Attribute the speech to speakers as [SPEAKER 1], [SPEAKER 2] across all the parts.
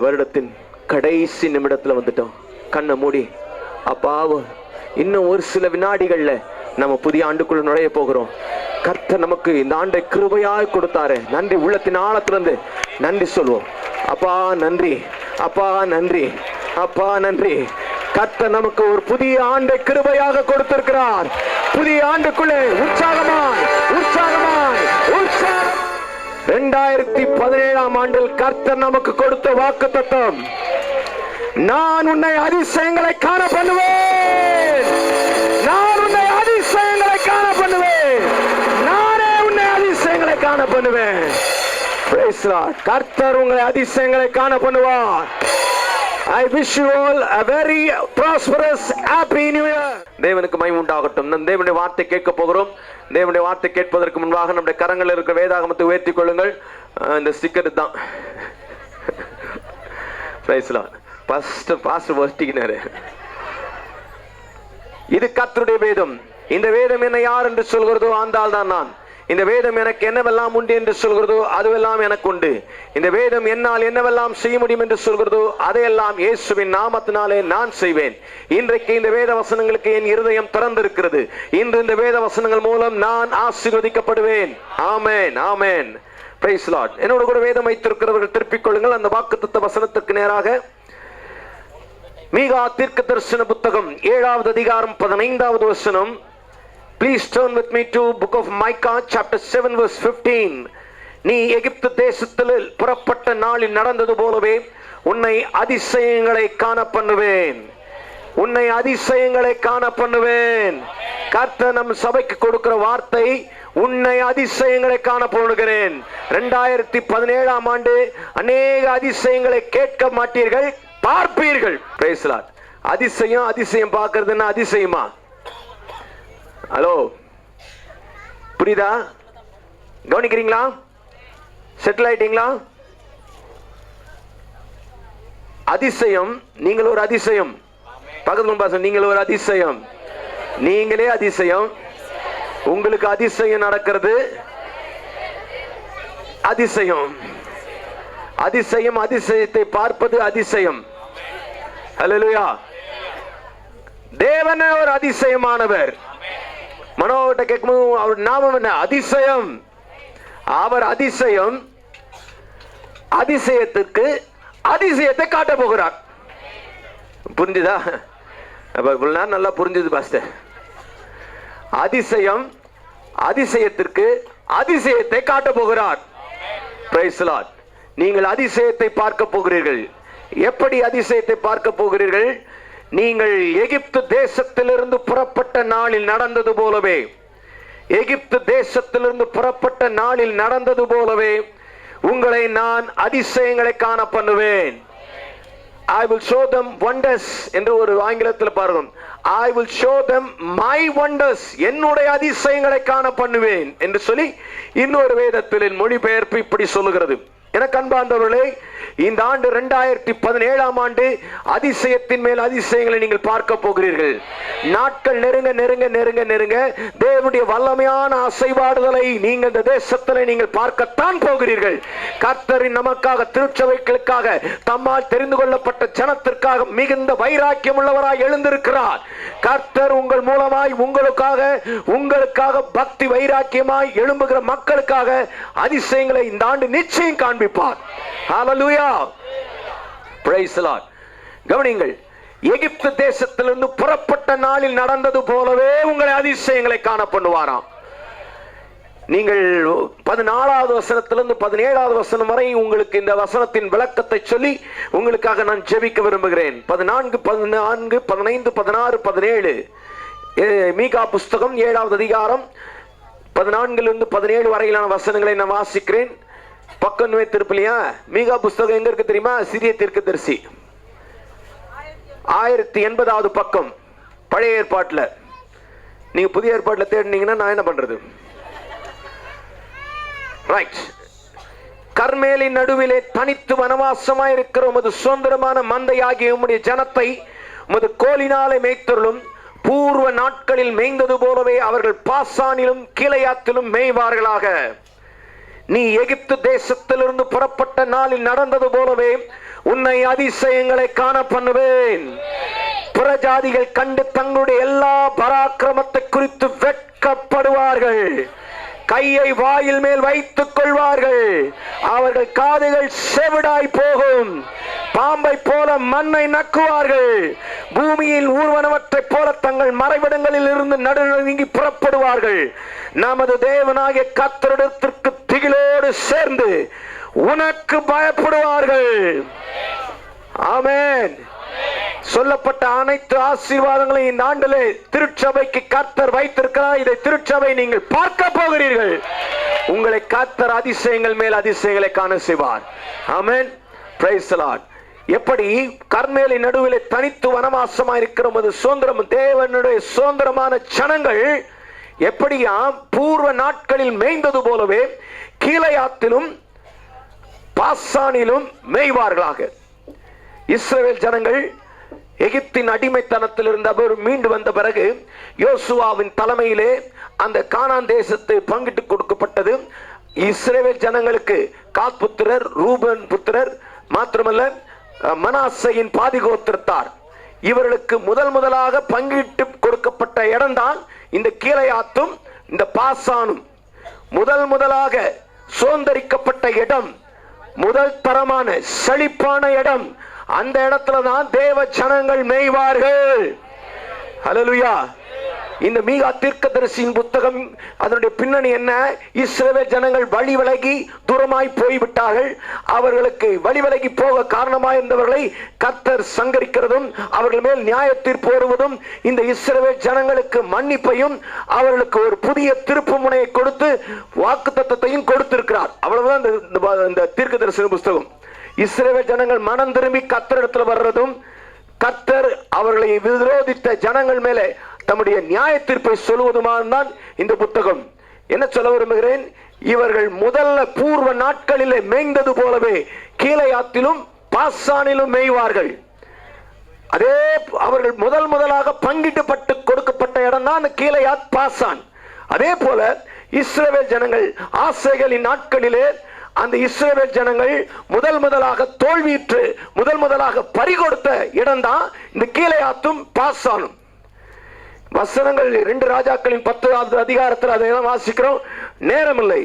[SPEAKER 1] வருடத்தின் கடைசி நிமிடத்துல வந்துட்டோம். கண்ணை மூடி அப்பாவும் இன்னும் ஒரு சில வினாடிகள்ல நம்ம புதிய ஆண்டுக்குள்ள நுழைய போகிறோம். கர்த்தர் நமக்கு இந்த ஆண்டை கிருபையாக கொடுத்தாரு. நன்றி, உள்ளத்தின் ஆழத்திலிருந்து நன்றி சொல்வோம். அப்பா நன்றி, அப்பா நன்றி, அப்பா நன்றி. கர்த்தர் நமக்கு ஒரு புதிய ஆண்டை கிருபையாக கொடுத்திருக்கிறார். புதிய ஆண்டுக்குள்ளே உற்சாகமாய் உற்சாகமாய் உற்சாகம். 2017 ஆண்டில் கர்த்தர் நமக்கு கொடுத்த வாக்குத்தத்தம், நான் உன்னை அதிசயங்களை காண பண்ணுவேன், நான் உன்னை அதிசயங்களை காண பண்ணுவேன், நானே உன்னை அதிசயங்களை காண பண்ணுவேன். கர்த்தர் உங்களை அதிசயங்களை காண பண்ணுவார். I wish you all a very prosperous happy new year. தேவனுக்கு மகிமை உண்டாகட்டும். நம் தேவனுடைய வார்த்தை கேட்க போகிறோம். தேவனுடைய வார்த்தை கேட்பதற்கு முன்பாக நம்முடைய கரங்களில் இருக்கிற வேதாகமத்தை உயர்த்திக் கொள்ளுங்கள். இந்த ஸ்டிக்கர் தான். Praise the Lord. பாஸ்டர் வர்த்திக்கினாரு. இது கர்த்தருடைய வேதம். இந்த வேதம் என்ன யார் என்று சொல்கிறதோ அந்த ஆள் தான் நான். இந்த வேதம் எனக்கு என்னவெல்லாம் உண்டு என்று சொல்கிறதோ அதுவெல்லாம் எனக்கு உண்டு. இந்த வேதம் என்னால் என்னவெல்லாம் செய்ய முடியும் என்று சொல்கிறதோ அதையெல்லாம் இயேசுவின் நாமத்தினாலே நான் செய்வேன். இன்றைக்கு இந்த வேத வசனங்களுக்கு என் இருதயம் திறந்திருக்கிறது. இன்று இந்த வேத வசனங்கள் மூலம் நான் ஆசீர்வதிக்கப்படுவேன். ஆமென், ஆமென். Praise the Lord. என்னோட கூட வேதம் வைத்திருக்கிறவர்கள் திருப்பிக் கொள்ளுங்கள். அந்த வாக்குத்தத்த வசனத்துக்கு நேராக மீகா தீர்க்கதரிசன புத்தகம் 7வது அதிகாரம் 15வது வசனம். Please turn with me to book of Micah chapter 7 verse 15. நீ எகிப்து தேசத்தில் புறப்பட்ட நாளில் நடந்தது போலவே உன்னை அதிசயங்களை காண பண்ணுவேன், உன்னை அதிசயங்களை காண பண்ணுவேன். கர்த்தர் நம் சபைக்கு கொடுக்கிற வார்த்தை, உன்னை அதிசயங்களை காண போடுகிறேன். 2017 ஆண்டு அநேக அதிசயங்களை கேட்க மாட்டீர்கள், பார்ப்பீர்கள். Praise the Lord. அதிசயம் அதிசயம் பார்க்கிறதுன்னா அதிசயமா? ஹலோ, புரியுதா? கவனிக்கிறீங்களா? செட்டில் ஆயிட்டீங்களா? அதிசயம், நீங்கள் ஒரு அதிசயம். பக்கத்துல பாச, நீங்கள் ஒரு அதிசயம், நீங்களே அதிசயம். உங்களுக்கு அதிசயம் நடக்கிறது. அதிசயம் அதிசயம் அதிசயத்தை பார்ப்பது அதிசயம். ஹல்லேலூயா. தேவனே ஒரு அதிசயமானவர். மனோகிட்ட கேட்கும், அவர் நாமம் என்ன? அதிசயம். அவர் அதிசயம். அதிசயத்துக்கு அதிசயத்தை காட்ட போகிறார். புரிஞ்சுதா? நல்லா புரிஞ்சுது பாஸ்டர். அதிசயம் அதிசயத்திற்கு அதிசயத்தை காட்ட போகிறார். Price the Lord. நீங்கள் அதிசயத்தை பார்க்க போகிறீர்கள். எப்படி அதிசயத்தை பார்க்க போகிறீர்கள்? நீங்கள் எகிப்து தேசத்திலிருந்து புறப்பட்ட நாளில் நடந்தது போலவே, எகிப்து தேசத்திலிருந்து புறப்பட்ட நாளில் நடந்தது போலவே உங்களை நான் அதிசயங்களை காண பண்ணுவேன். I will show them wonders என்று ஒரு ஆங்கிலத்தில் பாருங்க. I will show them my wonders. என்னுடைய அதிசயங்களை காண பண்ணுவேன் என்று சொல்லி இன்னொரு வேதத்தில் மொழிபெயர்ப்பு இப்படி சொல்லுகிறது. எனக்கு அன்பார்ந்தவர்களே, இந்த ஆண்டு 2017 ஆண்டு அதிசயத்தின் மேல் அதிசயங்களை நீங்கள் பார்க்க போகிறீர்கள். நாட்கள் நெருங்க நெருங்க நெருங்க நெருங்க தேவனுடைய வல்லமையான அசைவாடுதலை நீங்கள் இந்த தேசத்தில் நீங்கள் பார்க்கத்தான் போகிறீர்கள். கர்த்தரின் நமக்காக, திருச்சபைகளுக்காக, தம்மால் தெரிந்து கொள்ளப்பட்ட ஜனத்திற்காக மிகுந்த வைராக்கியம் உள்ளவராய் எழுந்திருக்கிறார். கர்த்தர் உங்கள் மூலமாய் உங்களுக்காக பக்தி வைராக்கியமாய் எழும்புகிற மக்களுக்காக அதிசயங்களை இந்த ஆண்டு நிச்சயம் காண்பிப்பார். ஹல்லேலூயா. Praise the Lord. கவனிங்கள், எகிப்து தேசத்திலிருந்து புறப்பட்ட நாளில் நடந்தது போலவே உங்களை அதிசயங்களை காண பண்ணுவாராம். நீங்கள் 14வது வசனத்திலிருந்து 17வது வசனம் வரை உங்களுக்கு இந்த வசனத்தின் விளக்கத்தை சொல்லி உங்களுக்காக நான் ஜெபிக்க விரும்புகிறேன். 14, 15, 16, 17 மீகா புஸ்தகம் 7வது அதிகாரம் 14லிருந்து 17 வரையிலான வசனங்களை நான் வாசிக்கிறேன். பக்கம் திருப்பலியா? மீகா புஸ்தகம் எங்க இருக்கு தெரியுமா? சிறிய தீர்க்கதரிசி 1080வது பக்கம் பழைய ஏற்பாட்டில். நீங்க புதிய ஏற்பாட்டில் தேடினீங்கன்னா நான் என்ன பண்றது? ரைட். கர்மேலின் நடுவிலே தனித்து வனவாசமாய் இருக்கிற உமது சுதந்திரமான மந்தையாகிய உம்முடைய ஜனத்தை உமது கோலினாலே மேய்த்தருளும். பூர்வ நாட்களில் மேய்ந்தது போலவே அவர்கள் பாசானிலும் கீலேயாத்திலும் மேய்வார்களாக. நீ எகிப்து தேசத்திலிருந்து புறப்பட்ட நாளில் நடந்தது போலவே உன்னை அதிசயங்களை காண பண்ணுவேன். புறஜாதிகள் கண்டு தங்களுடைய எல்லா பராக்கிரமத்தை குறித்து வெட்கப்படுவார்கள். கையை வாயில் மேல் வைத்துக் கொள்வார்கள். அவர்கள் காதுகள் செவிடாய் போகும். பாம்பை போல மண்ணை நக்குவார்கள். பூமியில் ஊர்வனவற்றை போல தங்கள் மறைவிடங்களில் இருந்து நடுநடுங்கி புறப்படுவார்கள். நமது தேவனாகிய கர்த்தரிடத்திற்கு திகிலோடு சேர்ந்து உனக்கு பயப்படுவார்கள். ஆமென். சொல்லப்பட்ட அனைத்து ஆசீர்வாதங்களையும் இந்த ஆண்டிலே திருச்சபைக்கு கர்த்தர் வைத்திருக்கிறார். இதை திருச்சபை நீங்கள் பார்க்க போகிறீர்கள். உங்களை கர்த்தர் அதிசயங்கள் மேல் அதிசயங்களை காண செய்வார். ஆமென். Praise the lord. எப்படி கர்மேலி நடுவிலே தனித்து வனவாசமாக இருக்கிற சுதந்திரம், தேவனுடைய சுதந்திரமான ஜனங்கள் எப்படியா பூர்வ நாட்களில் மேய்ந்தது போலவே கீலேயாத்திலும் பாசானிலும் மேய்வார்களாக. இஸ்ரவேல் ஜனங்கள் எகிப்தின் அடிமைத்தனத்தில் இருந்த மீண்டு வந்த பிறகு யோசுவாவின் தலைமையிலே அந்த கானான் தேசத்தை பங்கிட்டு கொடுக்கப்பட்டது. இஸ்ரவேல் ஜனங்களுக்கு காத் புத்திரர், ரூபன் புத்திரர், மாத்திரமல்ல மனாசையின் பாதி கோத்திரத்தார், இவர்களுக்கு முதலாக பங்கிட்டு கொடுக்கப்பட்ட இடம்தான் இந்த கீலேயாத்தும் இந்த பாசானும். முதலாக சுதந்தரிக்கப்பட்ட இடம், முதல் தரமான செழிப்பான இடம். அந்த இடத்துல தான் தேவ ஜனங்கள் மேய்வார்கள். ஹல்லேலூயா. இந்த மீகா தீர்க்கதரிசியின் புத்தகம், அதனுடைய பின்னணி என்ன? இஸ்ரவேல் ஜனங்கள் வழி விலகி தூரமாய் போய்விட்டார்கள். அவர்களுக்கு வழி விலகி போக காரணமாய் இருந்தவர்களை கர்த்தர் சங்கரிக்கிறதும் அவர்கள் மேல் நியாய தீர்ப்பு வருவதும், இந்த இஸ்ரவேல் ஜனங்களுக்கு மன்னிப்பையும் அவர்களுக்கு ஒரு புதிய திருப்பு முனையை கொடுத்து வாக்குத்தத்தத்தையும் கொடுத்திருக்கிறார். அவ்வளவுதான் இந்த தீர்க்கதரிசன புத்தகம். இஸ்ரவேல் ஜனங்கள் மனம் திரும்பி கர்த்தரிடத்தில் வர்றதும், கர்த்தர் அவர்களை விரோதித்த ஜனங்கள் மேலே தம்முடைய நியாய தீர்ப்பை சொல்வதுமான் இந்த புத்தகம். என்ன சொல்ல விரும்புகிறேன்? இவர்கள் முதல்ல பூர்வ நாட்களிலே மேய்ந்தது போலவே கீலேயாத்திலும் பாசானிலும் மேய்வார்கள். அதே அவர்கள் முதலாக பங்கிட்டு கொடுக்கப்பட்ட இடம் தான் கீலேயாத், பாசான். அதே போல இஸ்ரவேல் ஜனங்கள் ஆசைகளின் நாட்களிலே அந்த இஸ்ரவேல் ஜனங்கள் முதலாக தோல்வியுற்று முதலாக பறிகொடுத்த இடம் தான் இந்த கீலேயாத்தும் பாசானும். வசனங்கள் 2 ராஜாக்களின் 10வது அதிகாரத்தில் அதை வாசிக்கிறோம். நேரம் இல்லை.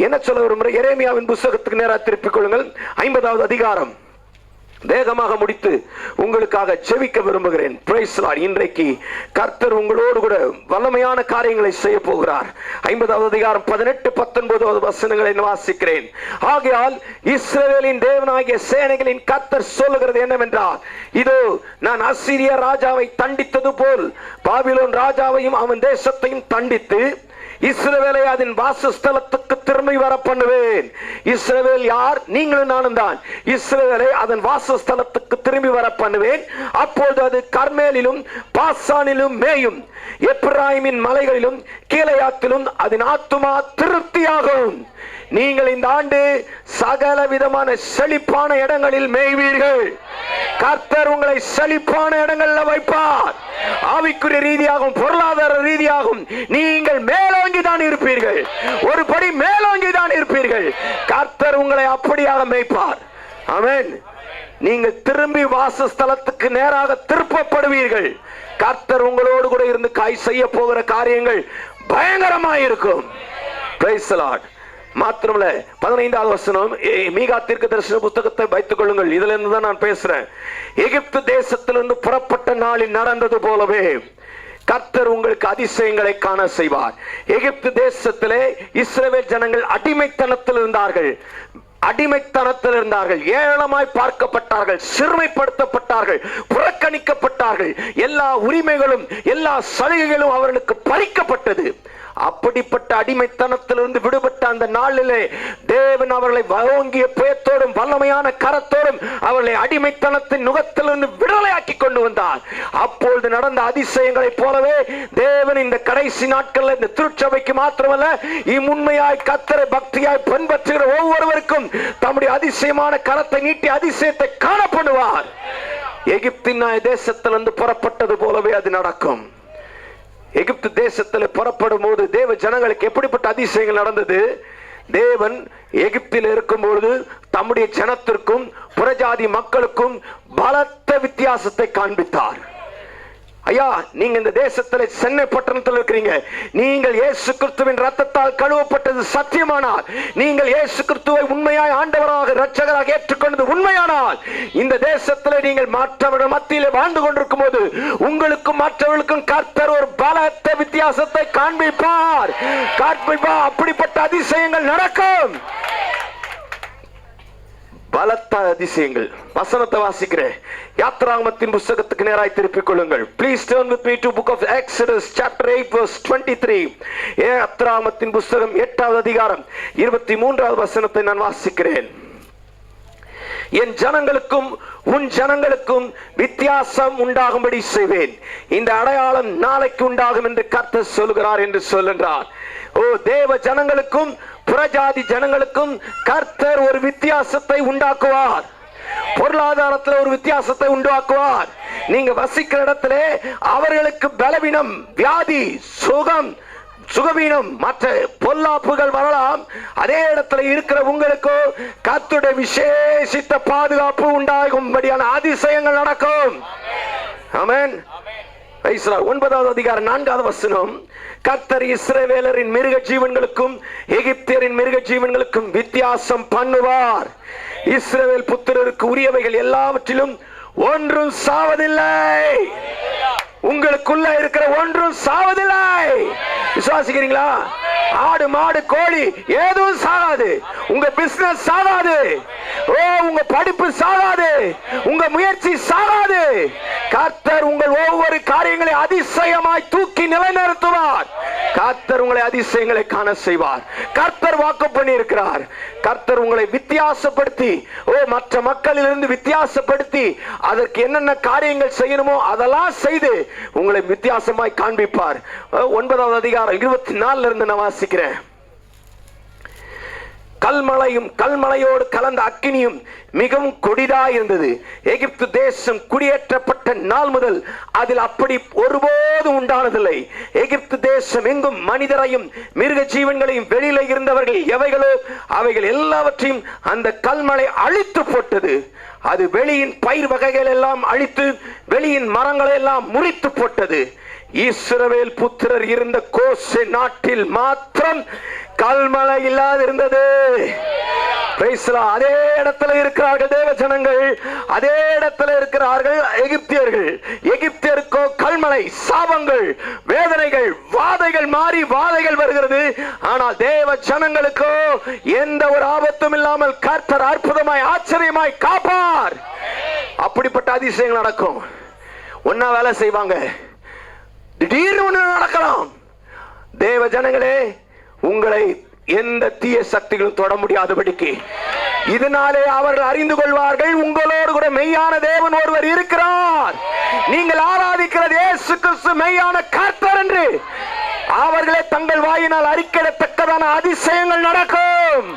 [SPEAKER 1] என்ன சொல்ல விரும்புகிறேன்? எரேமியாவின் புத்தகத்துக்கு நேராக திருப்பிக் கொள்ளுங்கள். 50வது அதிகாரம் வேகமாக முடித்து உங்களுக்காக செவிக்க விரும்புகிறேன். Price the Lord. இன்றைக்கு கர்த்தர் உங்களோடு கூட வல்லமையான காரியங்களை செய்ய போகிறார். 50வது அதிகாரம் 18, 19வது வசனங்களை வாசிக்கிறேன். ஆகையால் இஸ்ரவேலின் தேவனாகிய சேனைகளின் கர்த்தர் சொல்லுகிறது என்னவென்றால், இதோ நான் அசீரிய ராஜாவை தண்டித்தது போல் பாபிலோன் ராஜாவையும் அவன் தேசத்தையும் தண்டித்து இஸ்ரவேலை அதன் வாசஸ்தலத்துக்கு திரும்பி வர பண்ணுவேன். இஸ்ரவேல் யார்? நீங்களும் நானும் தான். இஸ்ரவேலை அதன் வாசஸ்தலத்துக்கு திரும்பி வர பண்ணுவேன். அப்பொழுது அது கர்மேலிலும் பாசானிலும் மேயும், எப்பிராயிமின் மலைகளிலும் கீலேயாத்திலும் அதன் ஆத்துமா திருப்தியாகும். நீங்கள் இந்த ஆண்டு சகல விதமான செழிப்பான இடங்களில் மேய்வீர்கள். கர்த்தர் உங்களை செழிப்பான இடங்களில் வைப்பார். ஆவிக்குரிய ரீதியாகவும் பொருளாதார ரீதியாகவும் நீங்கள் மேலோங்கி தான் இருப்பீர்கள். ஒரு படி மேலோங்கி தான் இருப்பீர்கள். கர்த்தர் உங்களை அப்படியாக மேய்ப்பார். ஆமென். நீங்கள் திரும்பி வாசஸ்தலத்துக்கு நேராக திருப்பப்படுவீர்கள். கர்த்தர் உங்களோடு கூட இருந்து செய்ய போகிற காரியங்கள் பயங்கரமாயிருக்கும். Price the lord. மாத்திரமல்ல 15வது வசனம், மீகா தீர்க்கதரிசன புத்தகத்தை வைத்துக் கொள்ளுங்கள். இதுல இருந்து தான் நான் பேசுறேன். எகிப்து தேசத்திலிருந்து புறப்பட்ட நாளில் நடந்தது போலவே கர்த்தர் உங்களுக்கு அதிசயங்களை காண செய்வார். எகிப்து தேசத்திலே இஸ்ரவேல் ஜனங்கள் அடிமைத்தனத்தில் இருந்தார்கள், ஏளனமாய் பார்க்கப்பட்டார்கள், சிறுமைப்படுத்தப்பட்டார்கள், புறக்கணிக்கப்பட்டார்கள். எல்லா உரிமைகளும் எல்லா சலுகைகளும் அவர்களுக்கு பறிக்கப்பட்டது. அப்படிப்பட்ட அடிமைத்தனத்திலிருந்து விடுபட்ட அந்த நாளிலே தேவன் அவர்களை ஓங்கிய புயத்தோடும் வல்லமையான கரத்தோடும் அவர்களை அடிமைத்தனத்தின் நுகத்திலிருந்து விடுதலையாக்கி கொண்டு வந்தார். அப்பொழுது நடந்த அதிசயங்களை போலவே தேவன் இந்த கடைசி நாட்களில் இந்த திருச்சபைக்கு மாத்திரமல்ல, உண்மையாய் கர்த்தரை பக்தியாய் பின்பற்றுகிற ஒவ்வொருவருக்கும் தம்முடைய அதிசயமான கரத்தை நீட்டி அதிசயத்தை காணப்படுவார். எகிப்தின் தேசத்திலிருந்து புறப்பட்டது போலவே அது நடக்கும். எகிப்து தேசத்தில் புறப்படும் போது தேவ ஜனங்களுக்கு எப்படிப்பட்ட அதிசயங்கள் நடந்தது? தேவன் எகிப்தில் இருக்கும்போது தம்முடைய ஜனத்திற்கும் புறஜாதி மக்களுக்கும் பலத்த வித்தியாசத்தை காண்பித்தார். ஐயா, நீங்க இந்த தேசத்தில் சென்னை பட்டணத்தில் இருக்கிறீங்க. நீங்கள் இயேசு கிறிஸ்துவின் ரத்தத்தால் கழுவப்பட்டது சத்தியமானால், நீங்கள் இயேசு கிறிஸ்துவை உண்மையாய் ஆண்டவராக இரட்சகராக ஏற்றுக்கொண்டது உண்மையானால், இந்த தேசத்தில் நீங்கள் மற்றவர்கள் மத்தியிலே வாழ்ந்து கொண்டிருக்கும் போது உங்களுக்கும் மற்றவர்களுக்கும் கர்த்தர் ஒரு பலத்த வித்தியாசத்தை காண்பிப்பார். அப்படிப்பட்ட அதிசயங்கள் நடக்கும். பலத்த அதிசயங்கள். வசனத்தை வாசிக்கிறேன். யாத்ராகமத்தின் புத்தகத்துக்கு நேராய் திருப்பிக் கொள்ளுங்கள். Please turn with me to book of Exodus chapter 8 verse 23. யாத்ராகமத்தின் புத்தகம் 8வது அதிகாரம் 23வது வசனத்தை நான் வாசிக்கிறேன். என் ஜனங்களுக்கும் உன் ஜனங்களுக்கும் வித்தியாசம் உண்டாகும்படி செய்வேன். இந்த அடையாளம் நாளைக்கு உண்டாகும் என்று கர்த்தர் சொல்கிறார் என்று சொல்லுகிறார். ஓ, தேவ ஜனங்களுக்கும் புறஜாதி ஜனங்களுக்கும் கர்த்தர் ஒரு வித்தியாசத்தை உண்டாக்குவார். பொருளாதாரத்தில் ஒரு வித்தியாசத்தை உண்டாக்குவார். நீங்க வசிக்கிற இடத்துல அவர்களுக்கு பலவீனம், வியாதி, சுகவீனம், மற்ற பொல்லாப்புகள் வரலாம். அதே இடத்துல இருக்கிற உங்களுக்கு கர்த்தருடைய விசேஷித்த பாதுகாப்பு உண்டாகும்படியான அதிசயங்கள் நடக்கும். ஆமென். 9வது அதிகாரம் 4வது வசனம். கர்த்தர் இஸ்ரவேலரின் மிருக ஜீவன்களுக்கும் எகிப்தியரின் மிருக ஜீவன்களுக்கும் வித்தியாசம் பண்ணுவார். இஸ்ரவேல் புத்திரருக்கு உரியவைகள் எல்லாவற்றிலும் ஒன்றும் சாவதில்லை. உங்களுக்குள்ள இருக்கிற ஒன்றும் சாவதில்லை. விசுவாசிக்கிறீங்களா? ஆடு, மாடு, கோழி எதுவும் சாகாது. உங்க பிசினஸ் சாகாது. ஓ, உங்க படிப்பு சாகாது. உங்க முயற்சி சாகாது. கர்த்தர் உங்கள் ஒவ்வொரு காரியங்களை அதிசயமாய் தூக்கி நிலைநிறுத்துவார். கர்த்தர் உங்களை அதிசயங்களை காண செய்வார். கர்த்தர் வாக்கு பண்ணி இருக்கிறார். கர்த்தர் உங்களை வித்தியாசப்படுத்தி, மற்ற மக்களிலிருந்து வித்தியாசப்படுத்தி அதற்கு என்னென்ன காரியங்கள் செய்யணுமோ அதெல்லாம் செய்து உங்களை வித்தியாசமாய் காண்பிப்பார். 9வது அதிகாரம் 24 இருந்து நான் வாசிக்கிறேன். கல்மலையும் கல்மலையோடு கலந்த அக்கினியும் மிகவும் கொடிதாய் இருந்தது. எகிப்து தேசம் குடியேற்றப்பட்ட நாள் முதல் அதில் அப்படி ஒருபோதும் உண்டானதில்லை. எகிப்து தேசம் எங்கும் மனிதரையும் மிருக ஜீவன்களையும் வெளியில இருந்தவர்கள் எவைகளோ அவைகள் எல்லாவற்றையும் அந்த கல்மலை அழித்து போட்டது. அது வெளியின் பயிர் வகைகள் எல்லாம் அழித்து வெளியின் மரங்களை எல்லாம் முறித்து போட்டது. இஸ்ரவேல் புத்திரர் இருந்த கோசே நாட்டில் மாத்திரம் கல்மலை இல்லாதிருந்தது. அதே இடத்துல இருக்கிறார்கள் தேவ ஜனங்கள். அதே இடத்துல இருக்கிறார்கள் எகிப்தியர்கள். எகிப்தியருக்கோ கல்மலை, சாபங்கள், வேதனைகள், வாதைகள் மாறி வாதைகள் வருகிறது. ஆனால் தேவ ஜனங்களுக்கோ எந்த ஒரு ஆபத்தும் இல்லாமல் கர்த்தர் அற்புதமாய் ஆச்சரியமாய் காப்பார். அப்படிப்பட்ட அதிசயங்கள் நடக்கும். ஒன்னா வேலை செய்வாங்க, திடீர்னு ஒன்று நடக்கலாம். தேவ ஜனங்களே, உங்களை எந்த தீய சக்திகளும் தொட முடியாதபடிக்கு இதனாலே அவர்கள் அறிந்து கொள்வார்கள் உங்களோடு கூட மெய்யான தேவன் ஒருவர் இருக்கிறார். நீங்கள் ஆராதிக்கிற இயேசு கிறிஸ்து மெய்யான கர்த்தர் என்று அவர்களே தங்கள் வாயினால் அறிக்கையிடத்தக்கதான அதிசயங்கள் நடக்கும்.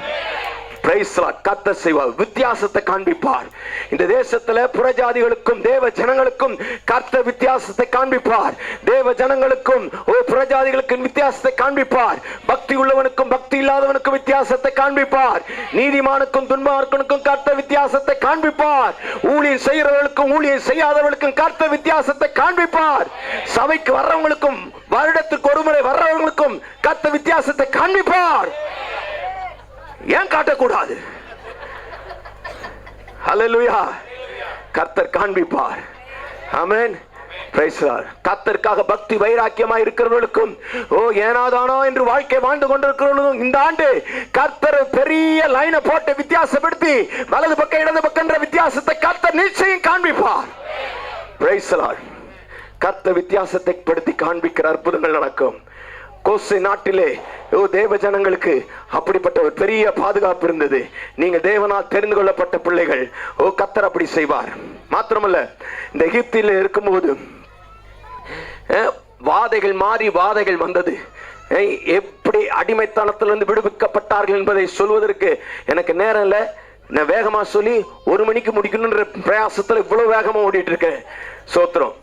[SPEAKER 1] கர்த்தர் செய்வார், வித்தியாசத்தை காண்பிப்பார். இந்த தேசத்துல புறஜாதிகளுக்கும் தேவ ஜனங்களுக்கும் கர்த்தர் வித்தியாசத்தை காண்பிப்பார். தேவ ஜனங்களுக்கும் புறஜாதிகளுக்கும் வித்தியாசத்தை காண்பிப்பார். பக்தி உள்ளவனுக்கும் பக்தி இல்லாதவனுக்கும் வித்தியாசத்தை காண்பிப்பார். நீதிமானுக்கும் துன்மார்க்கனுக்கும் கர்த்தர் வித்தியாசத்தை காண்பிப்பார். ஊழியம் செய்கிறவர்களுக்கும் ஊழியம் செய்யாதவர்களுக்கும் கர்த்தர் வித்தியாசத்தை காண்பிப்பார். சபைக்கு வர்றவங்களுக்கும் வருடத்துக்கு ஒருமுறை வர்றவங்களுக்கும் கர்த்தர் வித்தியாசத்தை காண்பிப்பார். ஏன் காட்டக்கூடாது? ஹல்லேலூயா. கர்த்தர் காண்பிப்பார். ஆமென். Praise the Lord. கர்த்தருக்காக பக்தி வைராக்கியமாய் இருக்கிறவர்களுக்கும் ஏனாதானோ என்று வாழ்க்கை வாழ்ந்து கொண்டிருக்கிறவர்களுக்கும் இந்த ஆண்டு கர்த்தர் பெரிய லைனை போட்டு வித்தியாசப்படுத்தி வலது பக்கம் இடது பக்கம் என்ற வித்தியாசத்தை கர்த்தர் நிச்சயம் காண்பிப்பார். Price the lord. கர்த்தர் வித்தியாசத்தை படுத்தி காண்பிக்கிற அற்புதங்கள் நடக்கும். கோசே நாட்டிலே தேவ ஜனங்களுக்கு அப்படிப்பட்ட ஒரு பெரிய பாதுகாப்பு இருந்தது. நீங்க தேவனால் தெரிந்து கொள்ளப்பட்ட பிள்ளைகள். கர்த்தர் அப்படி செய்வார். மாத்திரமல்ல, இந்த எகிப்தில் இருக்கும்போது வாதைகள் மாறி வாதைகள் வந்தது. எப்படி அடிமைத்தனத்திலிருந்து விடுவிக்கப்பட்டார்கள் என்பதை சொல்வதற்கு எனக்கு நேரம் இல்லை. நான் வேகமா சொல்லி 1 மணிக்கு முடிக்கணும்ன்ற பிரயாசத்தில் இவ்வளவு வேகமா ஓடிட்டு இருக்கேன். சோத்திரம்.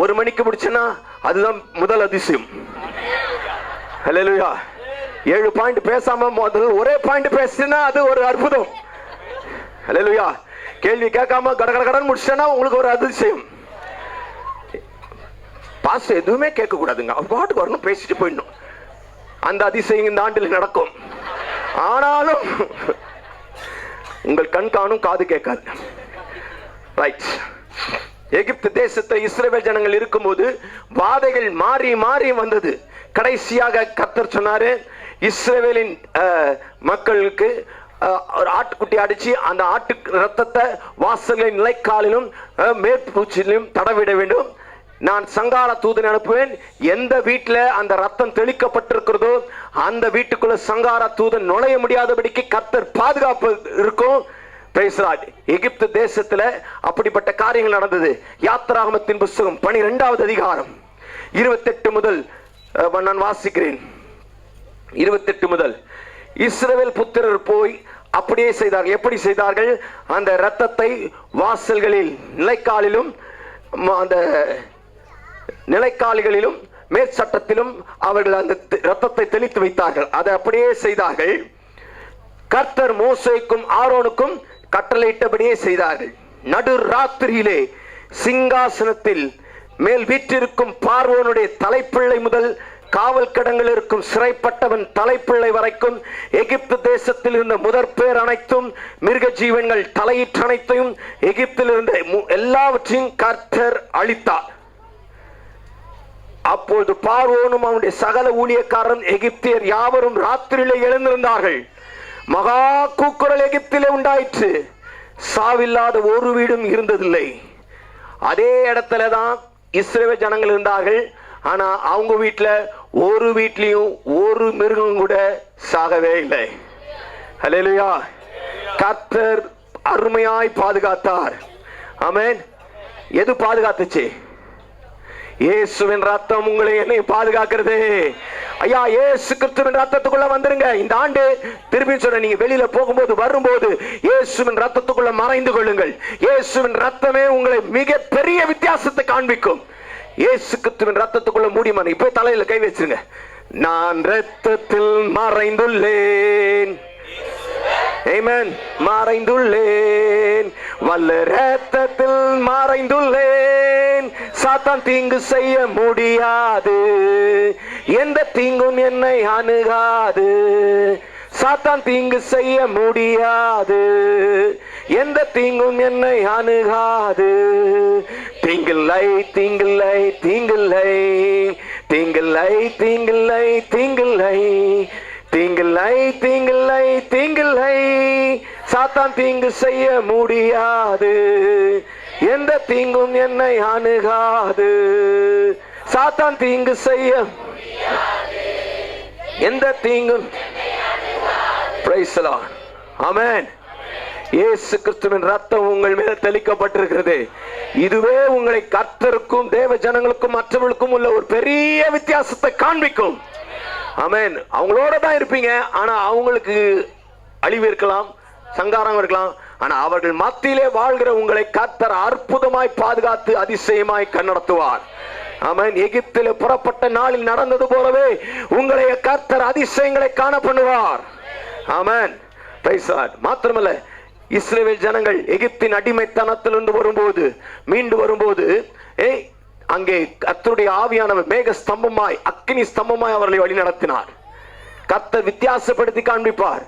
[SPEAKER 1] 1 மணிக்கு முடிச்சேன்னா அதுதான் முதல் அதிசயம். ஹல்லேலூயா. 7 பாயிண்ட் பேசாம முதல்ல ஒரே பாயிண்ட் பேசினா அது ஒரு அற்புதம். ஹல்லேலூயா. கேள்வி கேட்காம கடன் முடிச்சேன்னா உங்களுக்கு ஒரு அதிசயம். பாஸ் எதுவுமே கேட்க கூடாதுங்க, அவர் பாட்டுக்கு வரணும், பேசிட்டு போயிடணும். அந்த அதிசயம் இந்த ஆண்டில் நடக்கும். ஆனாலும் உங்கள் கண் காணும், காது கேட்காது. ரைட். எகிப்து தேசத்தை இஸ்ரவேல் ஜனங்கள் இருக்கும்போது வாதைகள் மாறி மாறி வந்தது. கடைசியாக கர்த்தர் சொன்னாரு, இஸ்ரவேலின் மக்களுக்கு ஒரு ஆட்டுக்குட்டி அடிச்சு அந்த ஆட்டு ரத்தத்தை வாசல்களின் நிலைக்காலிலும் மேற்பூச்சிலும் தடவிட வேண்டும். நான் சங்கார தூதன் அனுப்புவேன். எந்த வீட்டில் அந்த ரத்தம் தெளிக்கப்பட்டிருக்கிறதோ அந்த வீட்டுக்குள்ள சங்கார தூதன் நுழைய முடியாதபடிக்கு கர்த்தர் பாதுகாப்பு இருக்கும். எகிப்து தேசத்துல அப்படிப்பட்ட காரியங்கள் நடந்தது. யாத்திராகமத்தின் புத்தகம் 12வது அதிகாரம் 28 முதல் நான் வாசிக்கிறேன். 28 முதல். இஸ்ரவேல் புத்திரர் போய் அப்படியே செய்தார்கள். எப்படி செய்தார்கள்? அந்த இரத்தத்தை வாசல்களில் நிலைக்காலிலும் அந்த நிலைக்காலிகளிலும் மேற்சட்டத்திலும் அவர்கள் அந்த இரத்தத்தை தெளித்து வைத்தார்கள். அதை அப்படியே செய்தார்கள். கர்த்தர் மோசேக்கும் ஆரோனுக்கும் கட்டளையிட்டபடியே செய்தார்கள். நடு ராத்திரியிலே சிங்காசனத்தில் மேல் வீற்றிருக்கும் பார்வோனுடைய தலைப்பிள்ளை முதல் காவல் கடங்கள் இருக்கும் சிறைப்பட்டவன் தலைப்பிள்ளை வரைக்கும் எகிப்து தேசத்தில் இருந்த முதற் பேர் அனைத்தும் மிருக ஜீவன்கள் தலையீற்று அனைத்தையும் எகிப்தில் இருந்த எல்லாவற்றையும் கர்த்தர் அழித்தார். அப்போது பார்வோனும் அவனுடைய சகல ஊழியக்காரன் எகிப்தியர் யாவரும் ராத்திரியிலே எழுந்திருந்தார்கள். மகா கூக்குரல் எகிப்திலே உண்டாயிற்று. சாவில்லாத ஒரு வீடும் இருந்ததில்லை. அதே இடத்துல தான் இஸ்ரவேல் ஜனங்கள் இருந்தார்கள். ஆனா அவங்க வீட்டுல ஒரு வீட்லயும் ஒரு மிருகம் கூட சாகவே இல்லை. ஹல்லேலூயா. கர்த்தர் அருமையாய் பாதுகாத்தார். ஆமென். எது பாதுகாத்துச்சு? இயேசுவின் ரத்தம் உங்களை என்னை பாதுகாக்கிறது. ஐயா, இயேசு கிறிஸ்துவின் ரத்தத்துக்குள்ள வந்துருங்க. இந்த ஆண்டு திருப்பி சொல்ற, நீங்க வெளியில போகும்போது வரும்போது இயேசுவின் ரத்தத்துக்குள்ள மறைந்து கொள்ளுங்கள். இயேசுவின் ரத்தமே உங்களை மிக பெரிய வித்தியாசத்தை காண்பிக்கும். இயேசு கிறிஸ்துவின் ரத்தத்துக்குள்ள மூடிமான இப்ப தலையில கை வச்சிருங்க. நான் ரத்தத்தில் மறைந்துள்ளேன். ஆமென். மறைந்துள்ளேன், வல்ல ரத்தத்தில் மறைந்துள்ளேன். சாத்தான் தீங்கு செய்ய முடியாது, எந்த தீங்கும் என்னை அணுகாது. சாத்தான் தீங்கு செய்ய முடியாது, எந்த தீங்கும் என்னை அணுகாது. தீங்கில்லை, தீங்கில்லை, தீங்கில்லை, தீங்கில்லை, தீங்கில்லை, தீங்கில்லை, தீங்கில்லை, தீங்கில்லை, தீங்கில்லை. சாத்தான் தீங்கு செய்ய முடியாது, எந்த தீங்கும் என்னை அணுகாது. சாத்தான் தீங்கு செய்ய எந்த தீங்கும். Praise the lord. ஆமென். இயேசு கிறிஸ்துவின் ரத்தம் உங்கள் மேல தெளிக்கப்பட்டிருக்கிறது. இதுவே உங்களை கர்த்தருக்கும் தேவ ஜனங்களுக்கும் மற்றவர்களுக்கும் உள்ள ஒரு பெரிய வித்தியாசத்தை காண்பிக்கும். ஆமென். அவங்களோட தான் இருப்பீங்க, ஆனா அவங்களுக்கு அழிவு இருக்கலாம், சங்காரம் இருக்கலாம். ஆனா அவர்கள் மத்தியிலே வாழ்கிற உங்களை கர்த்தர் அற்புதமாய் பாதுகாத்து அதிசயமாய் கண்ணடத்துவார். ஆமென். எகிப்திலே புறப்பட்ட நாளில் நடந்தது போலவே உங்களை கர்த்தர் அதிசயங்களை காண பண்ணுவார். ஆமென். Praise the lord. மாத்திரமல்ல, இஸ்ரவேல் ஜனங்கள் எகிப்தின் அடிமைத்தனத்திலிருந்து வரும்போது மீண்டு வரும்போது அங்கே கர்த்தருடைய ஆவியானவர் மேக ஸ்தம்பமாய் அக்கினி ஸ்தம்பமாய் அவர்களை வழி நடத்தினார். கர்த்தர் வித்தியாசப்படுத்தி காண்பிப்பார்.